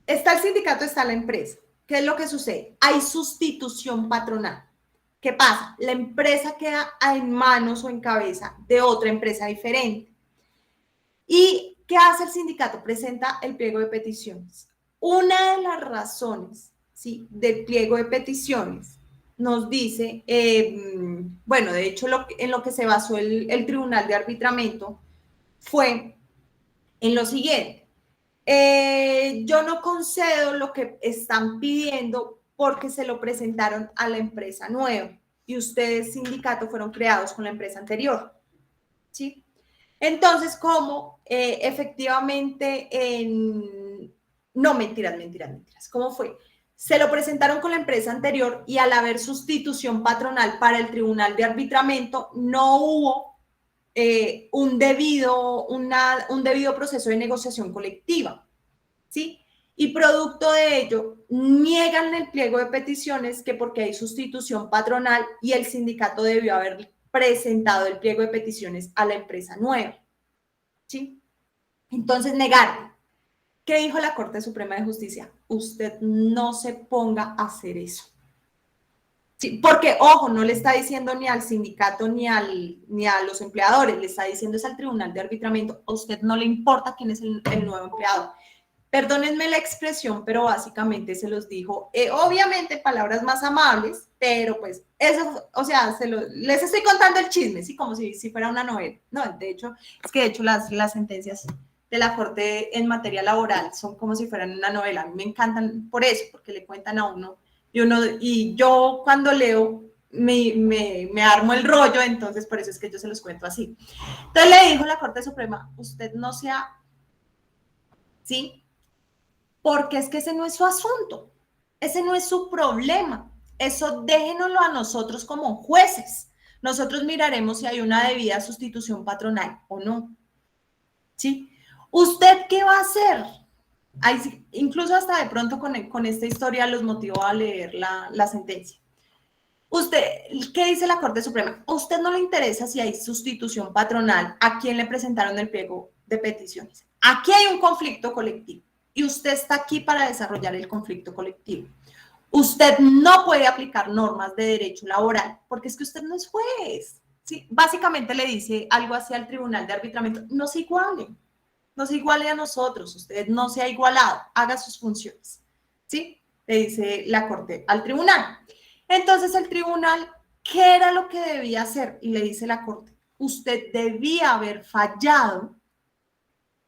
está el sindicato, está la empresa. ¿Qué es lo que sucede? Hay sustitución patronal. ¿Qué pasa? La empresa queda en manos o en cabeza de otra empresa diferente. ¿Y qué hace el sindicato? Presenta el pliego de peticiones. Una de las razones, ¿sí?, del pliego de peticiones nos dice, bueno, de hecho en lo que se basó el Tribunal de Arbitramiento fue en lo siguiente. Yo no concedo lo que están pidiendo porque se lo presentaron a la empresa nueva y ustedes, sindicato, fueron creados con la empresa anterior, ¿sí? Entonces, ¿cómo efectivamente no, mentiras. ¿Cómo fue? Se lo presentaron con la empresa anterior y al haber sustitución patronal para el Tribunal de Arbitramiento, no hubo un debido proceso de negociación colectiva, ¿sí? Y producto de ello, niegan el pliego de peticiones que porque hay sustitución patronal y el sindicato debió haber presentado el pliego de peticiones a la empresa nueva, ¿sí? Entonces, negaron. ¿Qué dijo la Corte Suprema de Justicia? Usted no se ponga a hacer eso. Sí, porque, ojo, no le está diciendo ni al sindicato ni a los empleadores, le está diciendo es al Tribunal de Arbitramiento. A usted no le importa quién es el nuevo empleador. Perdónenme la expresión, pero básicamente se los dijo, obviamente palabras más amables, pero pues eso, o sea, les estoy contando el chisme, ¿sí? Como si fuera una novela. No, de hecho, las sentencias de la Corte en materia laboral son como si fueran una novela. A mí me encantan por eso, porque le cuentan a uno, y yo cuando leo me armo el rollo, entonces por eso es que yo se los cuento así. Entonces le dijo la Corte Suprema, usted no sea, ¿sí? Porque es que ese no es su asunto, ese no es su problema, eso déjenoslo a nosotros como jueces. Nosotros miraremos si hay una debida sustitución patronal o no, ¿sí? ¿Usted qué va a hacer? Ahí, incluso hasta de pronto con esta historia los motivó a leer la sentencia. Usted, ¿qué dice la Corte Suprema? A usted no le interesa si hay sustitución patronal, a quién le presentaron el pliego de peticiones. Aquí hay un conflicto colectivo y usted está aquí para desarrollar el conflicto colectivo. Usted no puede aplicar normas de derecho laboral porque es que usted no es juez, ¿sí? Básicamente le dice algo así al Tribunal de Arbitramiento, no se iguale a nosotros, usted no se ha igualado, haga sus funciones, ¿sí? Le dice la Corte al tribunal. Entonces el tribunal ¿qué era lo que debía hacer? Y le dice la Corte, usted debía haber fallado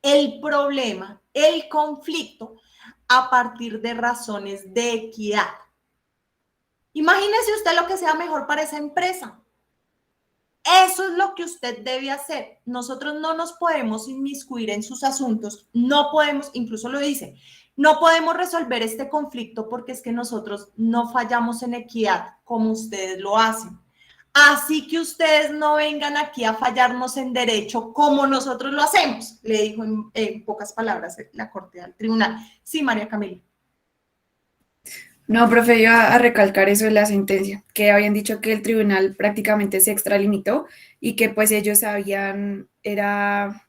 el problema, el conflicto, a partir de razones de equidad. Imagínese usted lo que sea mejor para esa empresa. Eso es lo que usted debe hacer. Nosotros no nos podemos inmiscuir en sus asuntos, no podemos, incluso lo dice, no podemos resolver este conflicto porque es que nosotros no fallamos en equidad como ustedes lo hacen. Así que ustedes no vengan aquí a fallarnos en derecho como nosotros lo hacemos, le dijo en pocas palabras la Corte al tribunal. Sí, María Camila. No, profe, iba a recalcar eso de la sentencia, que habían dicho que el tribunal prácticamente se extralimitó y que pues ellos no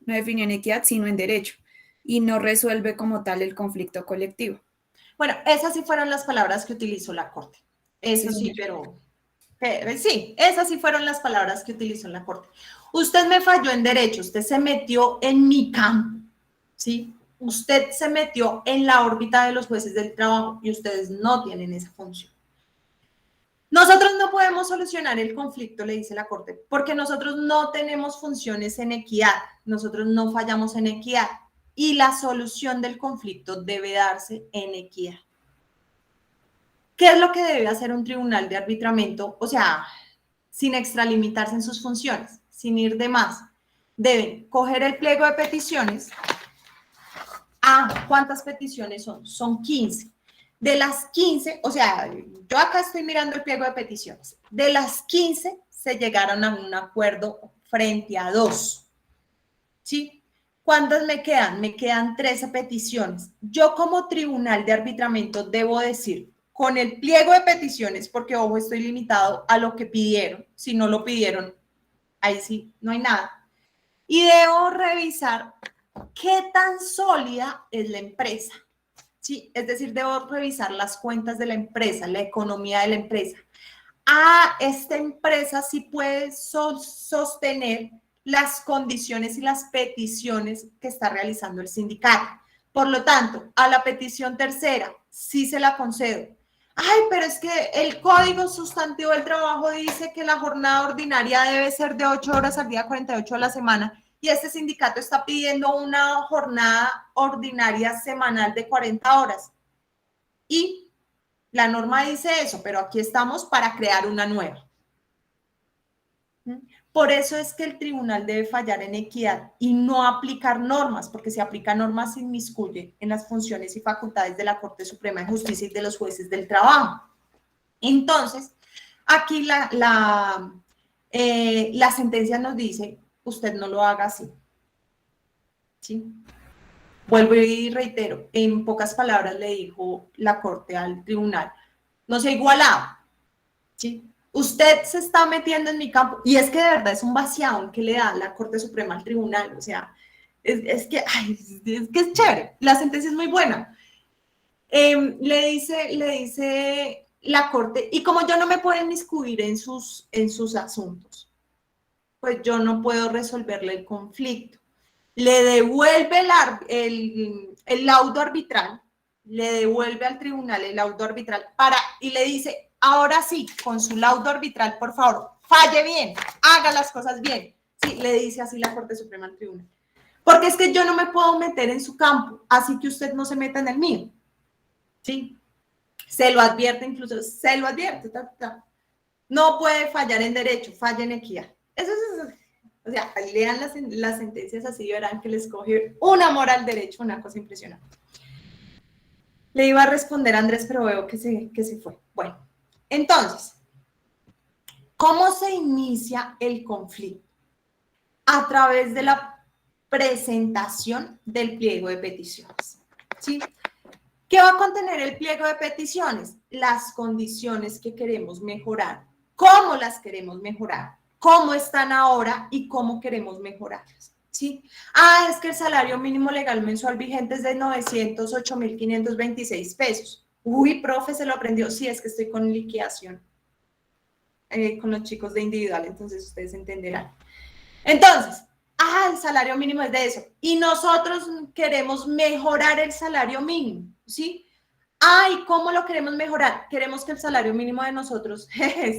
definían equidad, sino en derecho, y no resuelve como tal el conflicto colectivo. Bueno, esas sí fueron las palabras que utilizó la Corte. Eso sí, pero sí, esas sí fueron las palabras que utilizó la Corte. Usted me falló en derecho, usted se metió en mi campo, ¿sí? Usted se metió en la órbita de los jueces del trabajo y ustedes no tienen esa función. Nosotros no podemos solucionar el conflicto, le dice la Corte, porque nosotros no tenemos funciones en equidad, nosotros no fallamos en equidad y la solución del conflicto debe darse en equidad. ¿Qué es lo que debe hacer un tribunal de arbitramiento? O sea, sin extralimitarse en sus funciones, sin ir de más. Deben coger el pliego de peticiones. ¿Cuántas peticiones son? Son 15. De las 15, o sea, yo acá estoy mirando el pliego de peticiones. De las 15 se llegaron a un acuerdo frente a 2. ¿Sí? ¿Cuántas me quedan? Me quedan 13 peticiones. Yo como tribunal de arbitramiento debo decir, con el pliego de peticiones, porque ojo, estoy limitado a lo que pidieron. Si no lo pidieron, ahí sí, no hay nada. Y debo revisar qué tan sólida es la empresa. ¿Sí? Es decir, debo revisar las cuentas de la empresa, la economía de la empresa. Esta empresa sí puede sostener las condiciones y las peticiones que está realizando el sindicato. Por lo tanto, a la petición tercera sí se la concedo. Pero es que el Código Sustantivo del Trabajo dice que la jornada ordinaria debe ser de 8 horas al día, 48 a la semana, y este sindicato está pidiendo una jornada ordinaria semanal de 40 horas. Y la norma dice eso, pero aquí estamos para crear una nueva. Por eso es que el tribunal debe fallar en equidad y no aplicar normas, porque si aplica normas se inmiscuye en las funciones y facultades de la Corte Suprema de Justicia y de los jueces del trabajo. Entonces, aquí la sentencia nos dice, usted no lo haga así. ¿Sí? Vuelvo y reitero, en pocas palabras le dijo la Corte al tribunal, no sea igualado. ¿Sí? Usted se está metiendo en mi campo, y es que de verdad es un vaciado que le da la Corte Suprema al tribunal, o sea, es que es chévere, la sentencia es muy buena. Le dice la Corte, y como yo no me puedo inmiscuir en sus asuntos, pues yo no puedo resolverle el conflicto. Le devuelve el laudo arbitral, le devuelve al tribunal el laudo arbitral y le dice, ahora sí, con su laudo arbitral, por favor, falle bien, haga las cosas bien. Sí, le dice así la Corte Suprema al tribunal. Porque es que yo no me puedo meter en su campo, así que usted no se meta en el mío. ¿Sí? Se lo advierte incluso, se lo advierte. No puede fallar en derecho, falla en equidad. Eso es, o sea, lean las sentencias así y verán que les coge un amor al derecho, una cosa impresionante. Le iba a responder a Andrés, pero veo que se fue. Bueno, entonces, ¿cómo se inicia el conflicto? A través de la presentación del pliego de peticiones. ¿Sí? ¿Qué va a contener el pliego de peticiones? Las condiciones que queremos mejorar. ¿Cómo las queremos mejorar? ¿Cómo están ahora y cómo queremos mejorarlas? ¿Sí? Es que el salario mínimo legal mensual vigente es de 908.526 pesos. Uy, profe, ¿se lo aprendió? Sí, es que estoy con liquidación con los chicos de individual, entonces ustedes entenderán. Entonces, el salario mínimo es de eso. Y nosotros queremos mejorar el salario mínimo, ¿sí? Ay, ¿cómo lo queremos mejorar? Queremos que el salario mínimo de nosotros,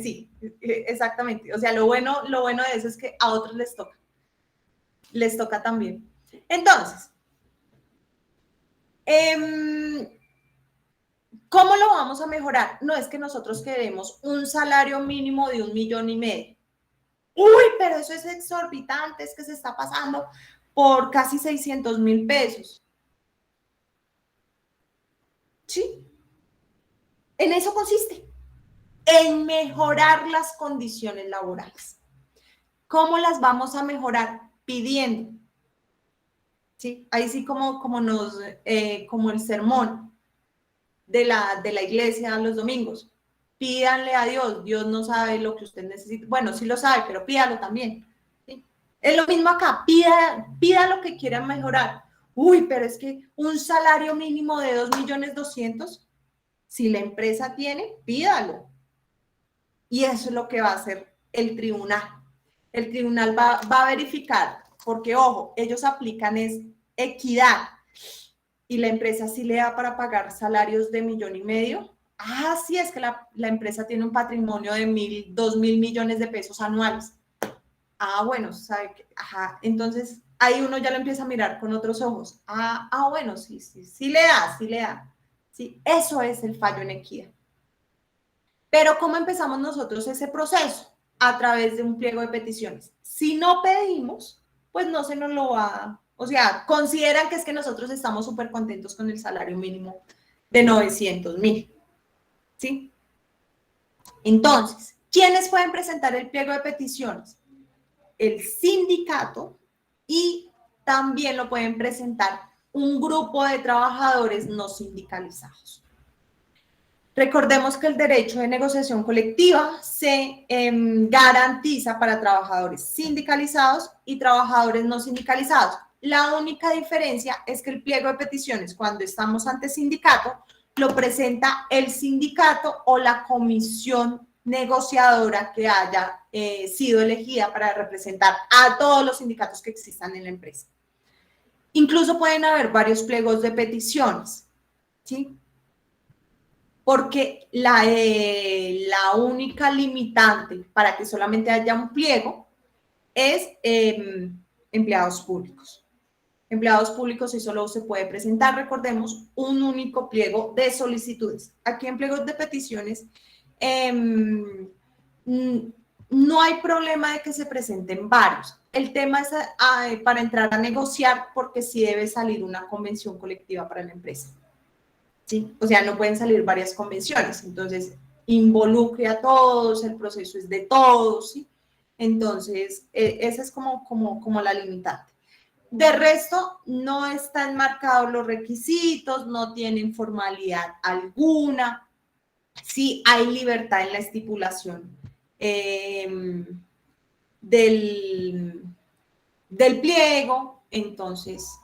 sí, exactamente. O sea, lo bueno de eso es que a otros les toca también. Entonces, ¿cómo lo vamos a mejorar? No es que nosotros queremos un salario mínimo de 1,5 millones. Uy, pero eso es exorbitante, es que se está pasando por casi 600,000 pesos. Sí, en eso consiste, en mejorar las condiciones laborales. ¿Cómo las vamos a mejorar? Pidiendo. ¿Sí? Ahí sí como el sermón de la iglesia los domingos. Pídanle a Dios, Dios no sabe lo que usted necesita. Bueno, sí lo sabe, pero pídalo también. ¿Sí? Es lo mismo acá, pida lo que quiera mejorar. Uy, pero es que un salario mínimo de 2,200,000, si la empresa tiene, pídalo. Y eso es lo que va a hacer el tribunal. El tribunal va a verificar, porque ojo, ellos aplican es equidad y la empresa sí le da para pagar salarios de 1,5 millones. Ah, sí, es que la empresa tiene un patrimonio de 2,000 millones de pesos anuales. Ah, bueno, sabe que, ajá, entonces ahí uno ya lo empieza a mirar con otros ojos. Bueno, sí le da. Sí, eso es el fallo en equidad. Pero ¿cómo empezamos nosotros ese proceso? A través de un pliego de peticiones. Si no pedimos, pues no se nos lo va, o sea, consideran que es que nosotros estamos súper contentos con el salario mínimo de 900,000, ¿sí? Entonces, ¿quiénes pueden presentar el pliego de peticiones? El sindicato y también lo pueden presentar un grupo de trabajadores no sindicalizados. Recordemos que el derecho de negociación colectiva se garantiza para trabajadores sindicalizados y trabajadores no sindicalizados. La única diferencia es que el pliego de peticiones, cuando estamos ante sindicato, lo presenta el sindicato o la comisión negociadora que haya sido elegida para representar a todos los sindicatos que existan en la empresa. Incluso pueden haber varios pliegos de peticiones, ¿sí? Porque la única limitante para que solamente haya un pliego es empleados públicos. Empleados públicos y solo se puede presentar, recordemos, un único pliego de solicitudes. Aquí en pliegos de peticiones no hay problema de que se presenten varios. El tema es para entrar a negociar porque sí debe salir una convención colectiva para la empresa. ¿Sí? O sea, no pueden salir varias convenciones, entonces involucre a todos, el proceso es de todos, ¿sí? Entonces, esa es como la limitante. De resto, no están marcados los requisitos, no tienen formalidad alguna, sí hay libertad en la estipulación del pliego, entonces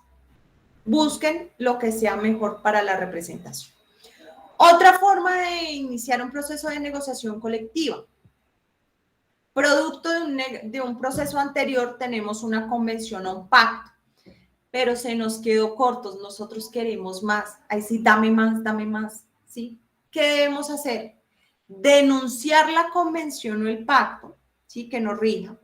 busquen lo que sea mejor para la representación. Otra forma de iniciar un proceso de negociación colectiva. Producto de un proceso anterior tenemos una convención o un pacto, pero se nos quedó cortos, nosotros queremos más. Ahí sí, dame más, ¿sí? ¿Qué debemos hacer? Denunciar la convención o el pacto, ¿sí? Que nos rija,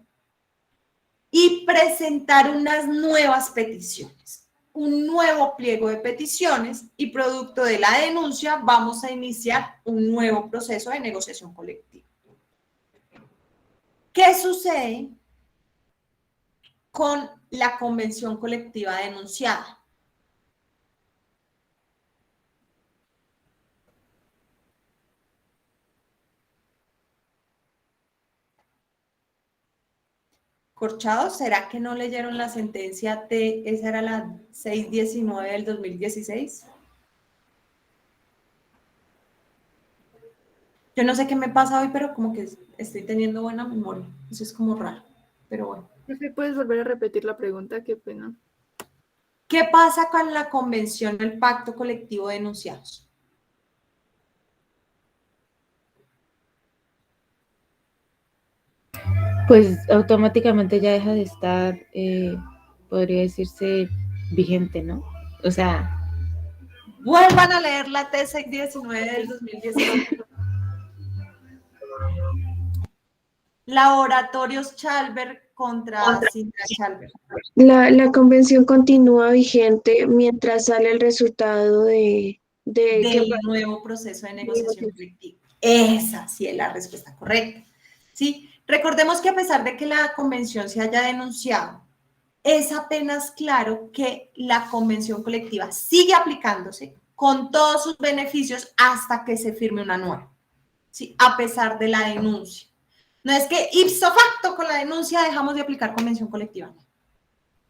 y presentar unas nuevas peticiones, un nuevo pliego de peticiones y producto de la denuncia vamos a iniciar un nuevo proceso de negociación colectiva. ¿Qué sucede con la convención colectiva denunciada? Corchados, ¿será que no leyeron la sentencia esa era la 619 del 2016? Yo no sé qué me pasa hoy, pero como que estoy teniendo buena memoria. Eso es como raro, pero bueno. ¿Puedes volver a repetir la pregunta? Qué pena. ¿Qué pasa con la convención del pacto colectivo de enunciados? Pues automáticamente ya deja de estar, podría decirse, vigente, ¿no? O sea, Vuelvan a leer la TSEC 19 del 2019. Laboratorios Chalber contra Cintra Chalber. La convención continúa vigente mientras sale el resultado de Del nuevo proceso de negociación colectiva. Esa sí es la respuesta correcta. ¿Sí? Recordemos que a pesar de que la convención se haya denunciado, es apenas claro que la convención colectiva sigue aplicándose con todos sus beneficios hasta que se firme una nueva, ¿sí? A pesar de la denuncia. No es que ipso facto con la denuncia dejamos de aplicar convención colectiva. No.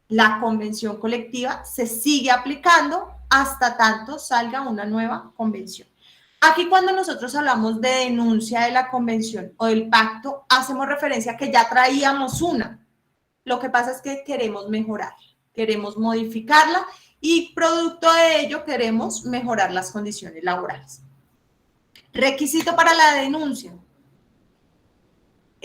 La convención colectiva se sigue aplicando hasta tanto salga una nueva convención. Aquí cuando nosotros hablamos de denuncia de la convención o del pacto, hacemos referencia a que ya traíamos una. Lo que pasa es que queremos mejorar, queremos modificarla y producto de ello queremos mejorar las condiciones laborales. Requisito para la denuncia.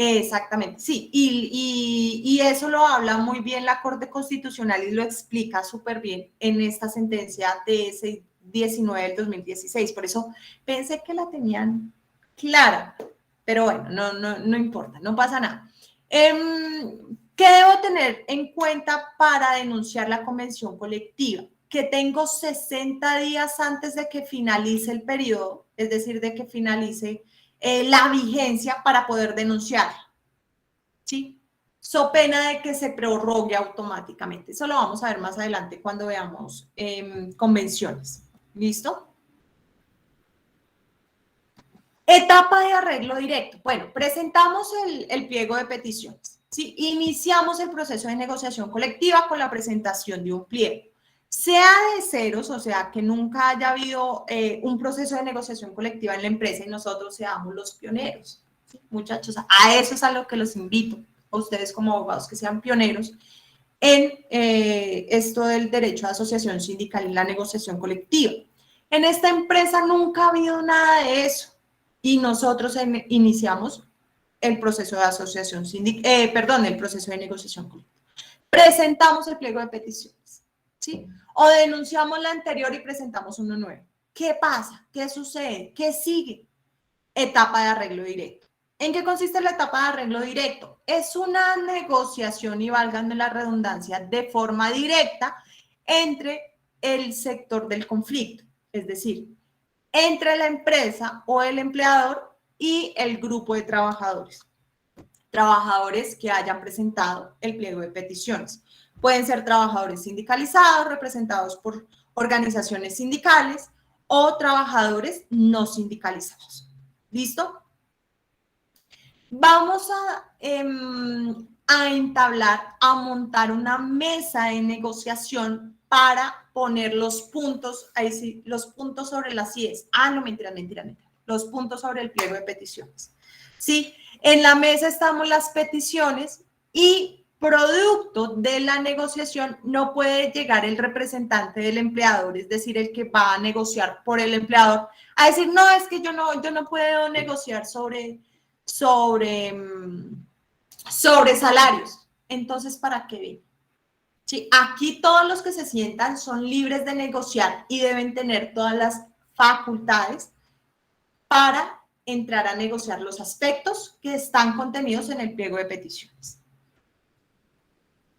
Exactamente, sí, y eso lo habla muy bien la Corte Constitucional y lo explica súper bien en esta sentencia de ese 19 del 2016. Por eso pensé que la tenían clara, pero bueno, no importa, no pasa nada. ¿Qué debo tener en cuenta para denunciar la convención colectiva? Que tengo 60 días antes de que finalice el periodo, es decir, de que finalice la vigencia para poder denunciar, ¿sí? So pena de que se prorrogue automáticamente. Eso lo vamos a ver más adelante cuando veamos convenciones. ¿Listo? Etapa de arreglo directo. Bueno, presentamos el pliego de peticiones, ¿sí? Iniciamos el proceso de negociación colectiva con la presentación de un pliego. Sea de ceros, o sea, que nunca haya habido un proceso de negociación colectiva en la empresa y nosotros seamos los pioneros. ¿Sí? Muchachos, a eso es a lo que los invito, a ustedes como abogados que sean pioneros en esto del derecho a asociación sindical y la negociación colectiva. En esta empresa nunca ha habido nada de eso y nosotros iniciamos el proceso de asociación sindical, el proceso de negociación colectiva. Presentamos el pliego de peticiones. ¿Sí? O denunciamos la anterior y presentamos uno nuevo. ¿Qué pasa? ¿Qué sucede? ¿Qué sigue? Etapa de arreglo directo. ¿En qué consiste la etapa de arreglo directo? Es una negociación, y válganme la redundancia, de forma directa entre el sector del conflicto, es decir, entre la empresa o el empleador y el grupo de trabajadores. Trabajadores que hayan presentado el pliego de peticiones. Pueden ser trabajadores sindicalizados, representados por organizaciones sindicales o trabajadores no sindicalizados. ¿Listo? Vamos a entablar, a montar una mesa de negociación para poner los puntos, ahí sí, los puntos sobre las IES. No, mentira. Los puntos sobre el pliego de peticiones. ¿Sí? En la mesa estamos las peticiones y producto de la negociación no puede llegar el representante del empleador, es decir, el que va a negociar por el empleador, a decir, no, es que yo no puedo negociar sobre salarios. Entonces, ¿para qué viene? Sí, aquí todos los que se sientan son libres de negociar y deben tener todas las facultades para entrar a negociar los aspectos que están contenidos en el pliego de peticiones.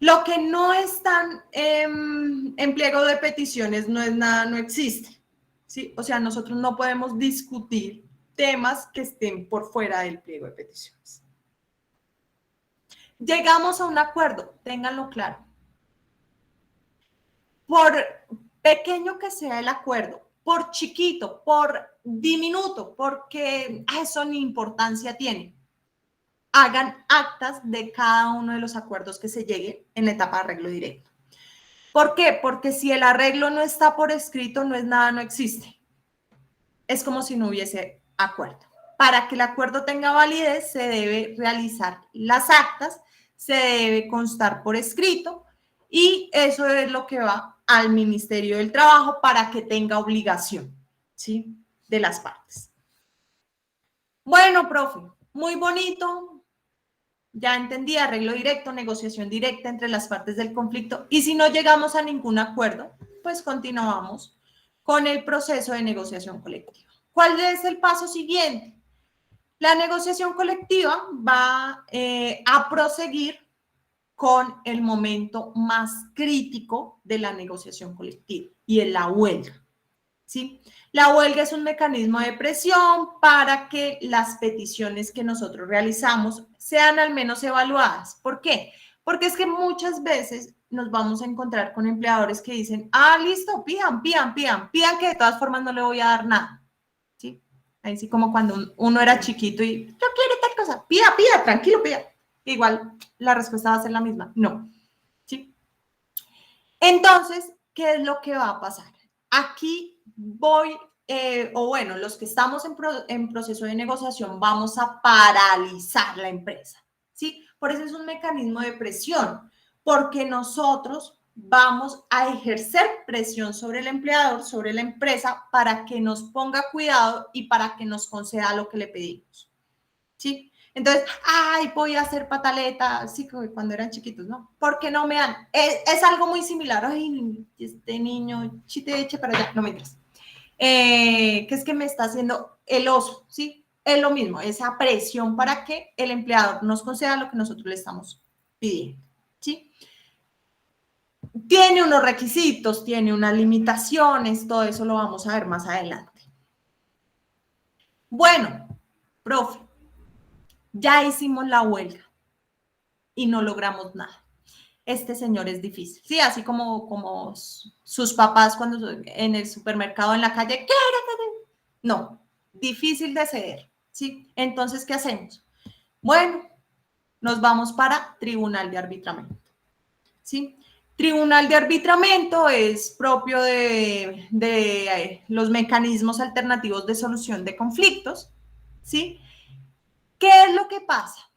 Lo que no está en pliego de peticiones no es nada, no existe. ¿Sí? O sea, nosotros no podemos discutir temas que estén por fuera del pliego de peticiones. Llegamos a un acuerdo, ténganlo claro. Por pequeño que sea el acuerdo, por chiquito, por diminuto, porque eso ni importancia tiene. Hagan actas de cada uno de los acuerdos que se lleguen en la etapa de arreglo directo. ¿Por qué? Porque si el arreglo no está por escrito, no es nada, no existe. Es como si no hubiese acuerdo. Para que el acuerdo tenga validez, se debe realizar las actas, se debe constar por escrito y eso es lo que va al Ministerio del Trabajo para que tenga obligación, ¿sí? De las partes. Bueno, profe, muy bonito. Ya entendí, arreglo directo, negociación directa entre las partes del conflicto. Y si no llegamos a ningún acuerdo, pues continuamos con el proceso de negociación colectiva. ¿Cuál es el paso siguiente? La negociación colectiva va a proseguir con el momento más crítico de la negociación colectiva y es la huelga. ¿Sí? La huelga es un mecanismo de presión para que las peticiones que nosotros realizamos sean al menos evaluadas. ¿Por qué? Porque es que muchas veces nos vamos a encontrar con empleadores que dicen, listo, pidan que de todas formas no le voy a dar nada. ¿Sí? Ahí sí como cuando uno era chiquito y yo quiero tal cosa, pida, tranquilo, pida. Igual la respuesta va a ser la misma, no. ¿Sí? Entonces, ¿qué es lo que va a pasar? Aquí voy, los que estamos en proceso de negociación, vamos a paralizar la empresa, ¿sí? Por eso es un mecanismo de presión, porque nosotros vamos a ejercer presión sobre el empleador, sobre la empresa, para que nos ponga cuidado y para que nos conceda lo que le pedimos, ¿sí? Entonces, voy a hacer pataleta, así como cuando eran chiquitos, ¿no? Porque no me dan. Es algo muy similar. Ay, este niño, chite, eche para allá, no me interesa. Que es que me está haciendo el oso, ¿sí? Es lo mismo, esa presión para que el empleador nos conceda lo que nosotros le estamos pidiendo, ¿sí? Tiene unos requisitos, tiene unas limitaciones, todo eso lo vamos a ver más adelante. Bueno, profe, ya hicimos la huelga y no logramos nada. Este señor es difícil, sí, así como sus papás cuando en el supermercado, en la calle, ¿qué? No, difícil de ceder, ¿sí? Entonces, ¿qué hacemos? Bueno, nos vamos para tribunal de arbitramiento, ¿sí? Tribunal de arbitramiento es propio de los mecanismos alternativos de solución de conflictos, ¿sí? ¿Qué es lo que pasa?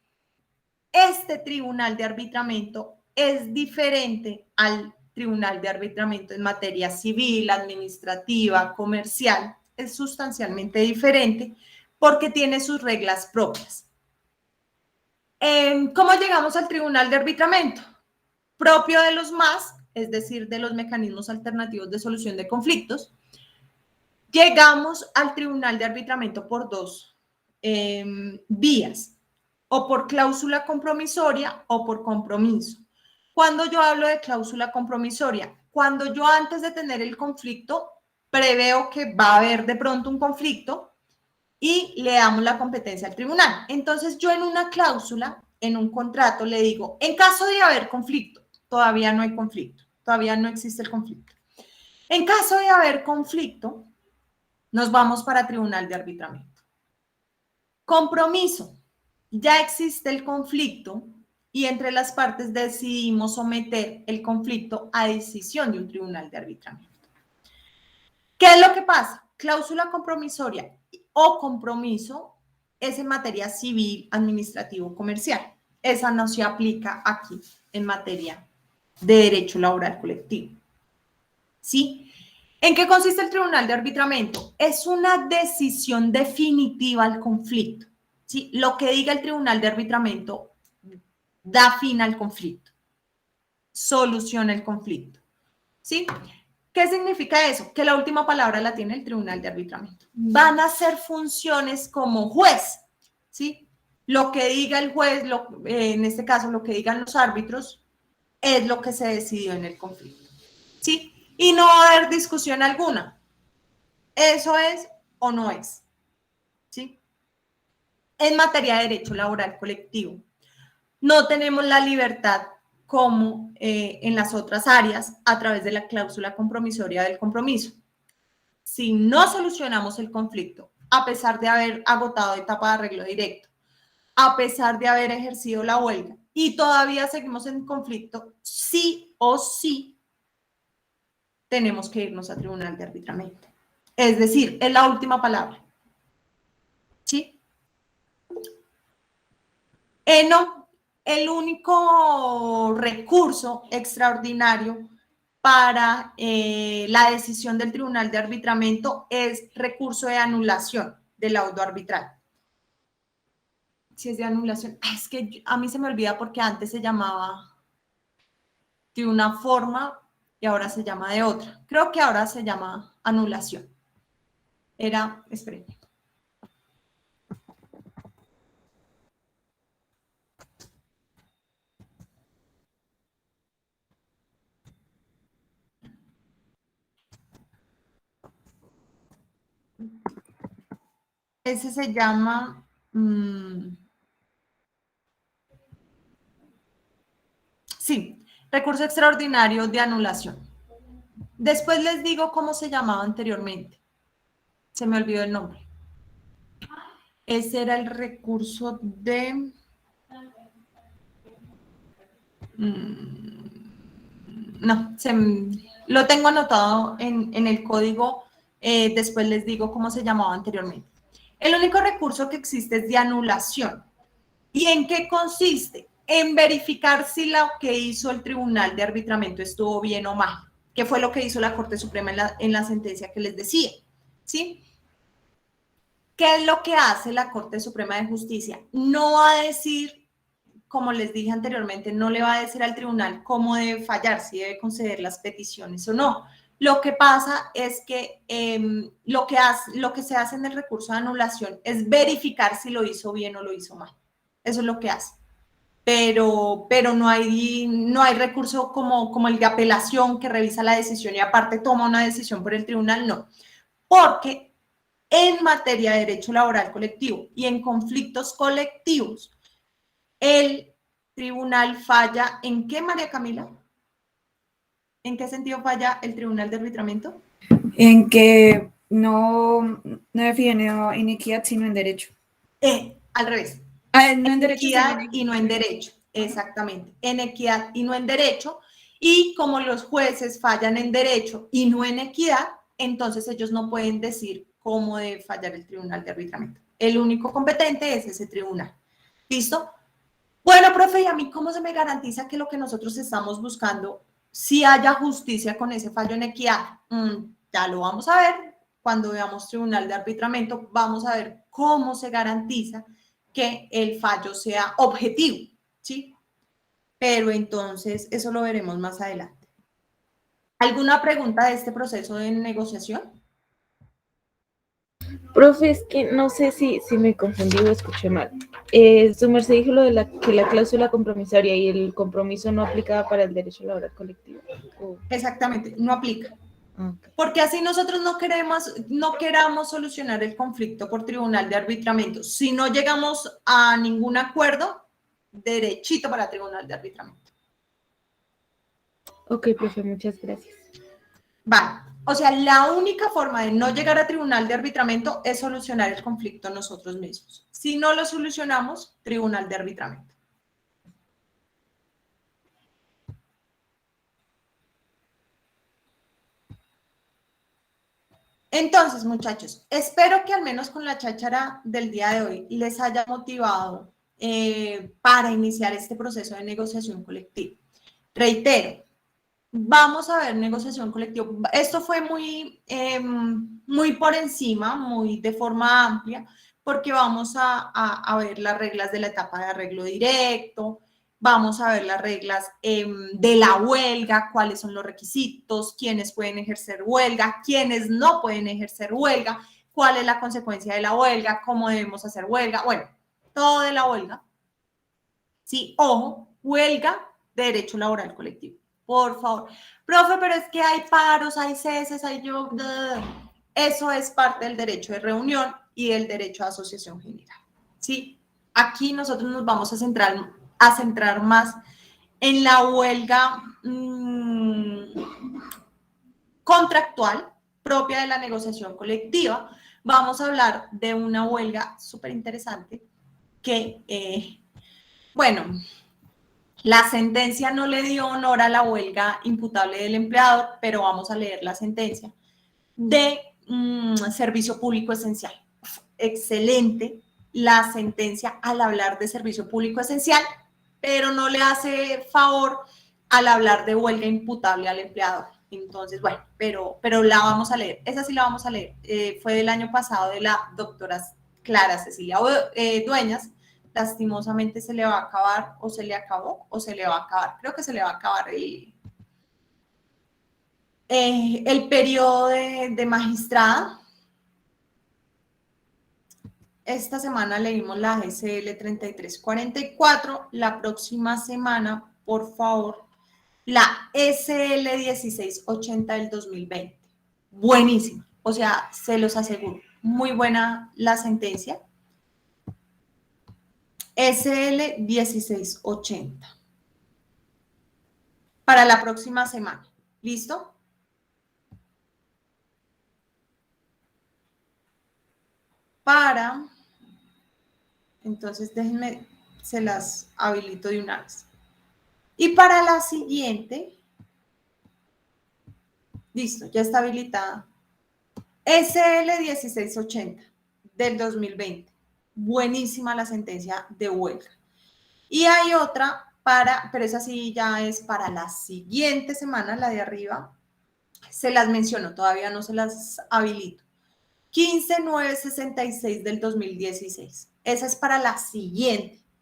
Este tribunal de arbitramiento es diferente al tribunal de arbitramiento en materia civil, administrativa, comercial. Es sustancialmente diferente porque tiene sus reglas propias. ¿Cómo llegamos al tribunal de arbitramiento? Propio de los MAS, es decir, de los mecanismos alternativos de solución de conflictos. Llegamos al tribunal de arbitramiento por dos vías, o por cláusula compromisoria o por compromiso. Cuando yo hablo de cláusula compromisoria, cuando yo antes de tener el conflicto preveo que va a haber de pronto un conflicto y le damos la competencia al tribunal. Entonces yo en una cláusula, en un contrato, le digo, en caso de haber conflicto, todavía no hay conflicto, todavía no existe el conflicto. En caso de haber conflicto, nos vamos para tribunal de arbitramiento. Compromiso. Ya existe el conflicto y entre las partes decidimos someter el conflicto a decisión de un tribunal de arbitramiento. ¿Qué es lo que pasa? Cláusula compromisoria o compromiso es en materia civil, administrativo, comercial. Esa no se aplica aquí en materia de derecho laboral colectivo. ¿Sí? ¿En qué consiste el tribunal de arbitramiento? Es una decisión definitiva al conflicto. ¿Sí? Lo que diga el tribunal de arbitramiento da fin al conflicto, soluciona el conflicto. ¿Sí? ¿Qué significa eso? Que la última palabra la tiene el tribunal de arbitramiento. Van a ser funciones como juez. ¿Sí? Lo que diga el juez, en este caso lo que digan los árbitros, es lo que se decidió en el conflicto. ¿Sí? Y no va a haber discusión alguna. ¿Eso es o no es? ¿Sí? En materia de derecho laboral colectivo, no tenemos la libertad como en las otras áreas a través de la cláusula compromisoria del compromiso. Si no solucionamos el conflicto, a pesar de haber agotado etapa de arreglo directo, a pesar de haber ejercido la huelga y todavía seguimos en conflicto, sí o sí tenemos que irnos a tribunal de arbitramiento. Es decir, es la última palabra. ¿Sí? No, el único recurso extraordinario para la decisión del tribunal de arbitramiento es recurso de anulación del laudo arbitral. Si es de anulación, es que a mí se me olvida porque antes se llamaba de una forma y ahora se llama de otra. Creo que ahora se llama anulación. Espérenme. Ese se llama... sí, recurso extraordinario de anulación. Después les digo cómo se llamaba anteriormente. Se me olvidó el nombre. Ese era el recurso de... no, lo tengo anotado en el código. Después les digo cómo se llamaba anteriormente. El único recurso que existe es de anulación. ¿Y en qué consiste? En verificar si lo que hizo el Tribunal de Arbitramiento estuvo bien o mal, que fue lo que hizo la Corte Suprema en la sentencia que les decía, ¿sí? ¿Qué es lo que hace la Corte Suprema de Justicia? No va a decir, como les dije anteriormente, no le va a decir al tribunal cómo debe fallar, si debe conceder las peticiones o no. Lo que pasa es que lo que se hace en el recurso de anulación es verificar si lo hizo bien o lo hizo mal. Eso es lo que hace. Pero no hay recurso como el de apelación que revisa la decisión y aparte toma una decisión por el tribunal, no. Porque en materia de derecho laboral colectivo y en conflictos colectivos, el tribunal falla, ¿en qué, María Camila? ¿En qué sentido falla el tribunal de arbitramiento? En que no define inequidad, sino en derecho. Al revés. No en derecho, sino Equidad y no en derecho, exactamente. En equidad y no en derecho. Y como los jueces fallan en derecho y no en equidad, entonces ellos no pueden decir cómo debe fallar el tribunal de arbitramiento. El único competente es ese tribunal. ¿Listo? Bueno, profe, ¿y a mí cómo se me garantiza que lo que nosotros estamos buscando, si haya justicia con ese fallo en equidad? Ya lo vamos a ver. Cuando veamos tribunal de arbitramiento, vamos a ver cómo se garantiza que el fallo sea objetivo, ¿sí? Pero entonces eso lo veremos más adelante. ¿Alguna pregunta de este proceso de negociación? Profe, es que no sé si me confundí o escuché mal. Su merced dijo lo de que la cláusula compromisoria y el compromiso no aplicaba para el derecho laboral colectivo. Exactamente, no aplica. Okay. Porque así nosotros no queramos solucionar el conflicto por tribunal de arbitramiento. Si no llegamos a ningún acuerdo, derechito para tribunal de arbitramiento. Ok, profe, muchas gracias. Vale. O sea, la única forma de no llegar a tribunal de arbitramiento es solucionar el conflicto nosotros mismos. Si no lo solucionamos, tribunal de arbitramiento. Entonces, muchachos, espero que al menos con la cháchara del día de hoy les haya motivado para iniciar este proceso de negociación colectiva. Reitero, vamos a ver negociación colectiva. Esto fue muy por encima, muy de forma amplia, porque vamos a ver las reglas de la etapa de arreglo directo, vamos a ver las reglas de la huelga, cuáles son los requisitos, quiénes pueden ejercer huelga, quiénes no pueden ejercer huelga, cuál es la consecuencia de la huelga, cómo debemos hacer huelga, bueno, todo de la huelga. Sí, ojo, huelga de derecho laboral colectivo. Por favor. Profe, pero es que hay paros, hay ceses, hay yo. Eso es parte del derecho de reunión y el derecho a asociación general. ¿Sí? Aquí nosotros nos vamos a centrar más en la huelga contractual propia de la negociación colectiva. Vamos a hablar de una huelga súper interesante que, bueno, la sentencia no le dio honor a la huelga imputable del empleador, pero vamos a leer la sentencia de servicio público esencial. Excelente la sentencia al hablar de servicio público esencial, pero no le hace favor al hablar de huelga imputable al empleador. Entonces, bueno, pero la vamos a leer. Esa sí la vamos a leer. Fue del año pasado de la doctora Clara Cecilia Dueñas. Lastimosamente se le va a acabar, o se le acabó, o se le va a acabar. Creo que se le va a acabar El periodo de magistrada. Esta semana leímos la GCL 3344. La próxima semana, por favor, la SL 1680 del 2020. Buenísima. O sea, se los aseguro. Muy buena la sentencia. SL 1680. Para la próxima semana. ¿Listo? Entonces déjenme, se las habilito de una vez. Y para la siguiente, listo, ya está habilitada. SL 1680 del 2020. Buenísima la sentencia de huelga. Y hay otra pero esa sí ya es para la siguiente semana, la de arriba. Se las menciono, todavía no se las habilito. 15966 del 2016. Esa es para la siguiente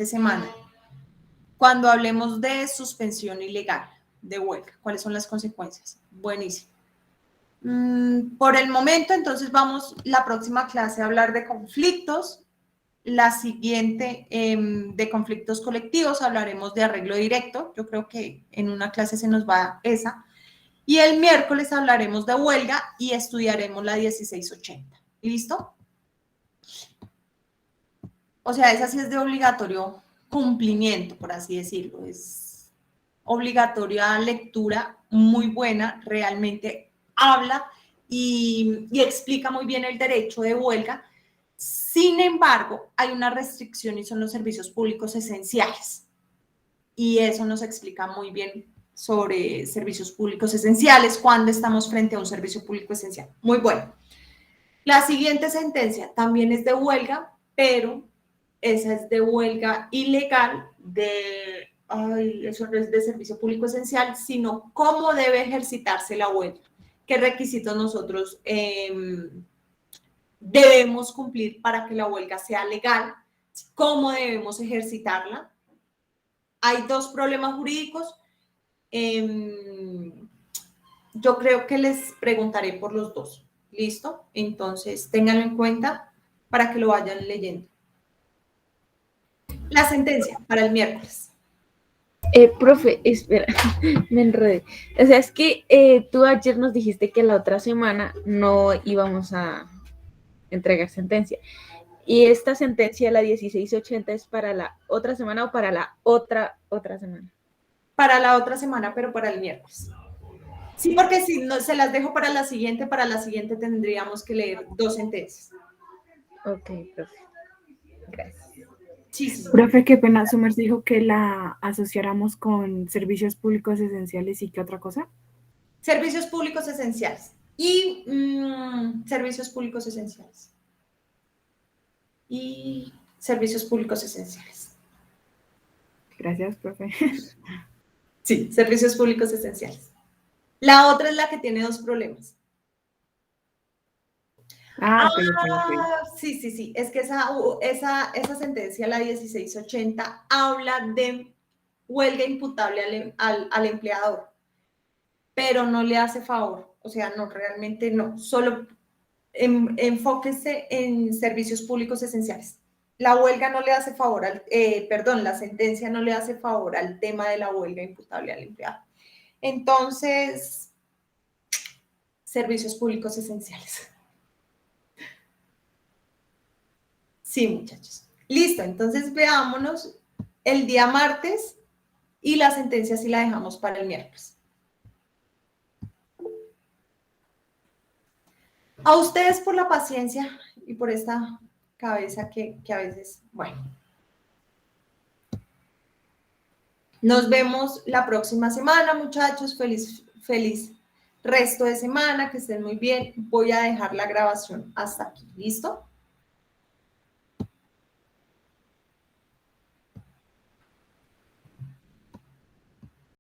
semana. Cuando hablemos de suspensión ilegal de huelga, ¿cuáles son las consecuencias? Buenísimo. Por el momento, entonces vamos la próxima clase a hablar de conflictos. La siguiente de conflictos colectivos hablaremos de arreglo directo. Yo creo que en una clase se nos va esa. Y el miércoles hablaremos de huelga y estudiaremos la 1680. ¿Listo? O sea, esa sí es de obligatorio cumplimiento, por así decirlo. Es obligatoria lectura, muy buena, realmente habla y explica muy bien el derecho de huelga. Sin embargo, hay una restricción y son los servicios públicos esenciales. Y eso nos explica muy bien sobre servicios públicos esenciales cuando estamos frente a un servicio público esencial. Muy bueno. La siguiente sentencia también es de huelga, pero esa es de huelga ilegal, eso no es de servicio público esencial, sino cómo debe ejercitarse la huelga, qué requisitos nosotros debemos cumplir para que la huelga sea legal, cómo debemos ejercitarla. Hay dos problemas jurídicos. Yo creo que les preguntaré por los dos. ¿Listo? Entonces, ténganlo en cuenta para que lo vayan leyendo. La sentencia para el miércoles. Profe, espera, me enredé. O sea, es que tú ayer nos dijiste que la otra semana no íbamos a entregar sentencia. ¿Y esta sentencia, la 1680, es para la otra semana o para la otra semana? Para la otra semana, pero para el miércoles. Sí, porque si no, se las dejo para la siguiente tendríamos que leer dos sentencias. Ok, profe. Gracias. Sí. Profe, qué pena, Sumer dijo que la asociáramos con servicios públicos esenciales y qué otra cosa. Servicios públicos esenciales. Y servicios públicos esenciales. Y servicios públicos esenciales. Gracias, profe. Sí, servicios públicos esenciales. La otra es la que tiene dos problemas. Ok. Sí. Es que esa sentencia, la 1680, habla de huelga imputable al empleador, pero no le hace favor. O sea, no, realmente no. Solo enfóquese en servicios públicos esenciales. La huelga no le hace favor la sentencia no le hace favor al tema de la huelga imputable al empleado. Entonces, servicios públicos esenciales. Sí, muchachos. Listo, entonces veámonos el día martes y la sentencia sí la dejamos para el miércoles. A ustedes por la paciencia y por esta cabeza que a veces, bueno. Nos vemos la próxima semana, muchachos. Feliz resto de semana, que estén muy bien. Voy a dejar la grabación hasta aquí. ¿Listo?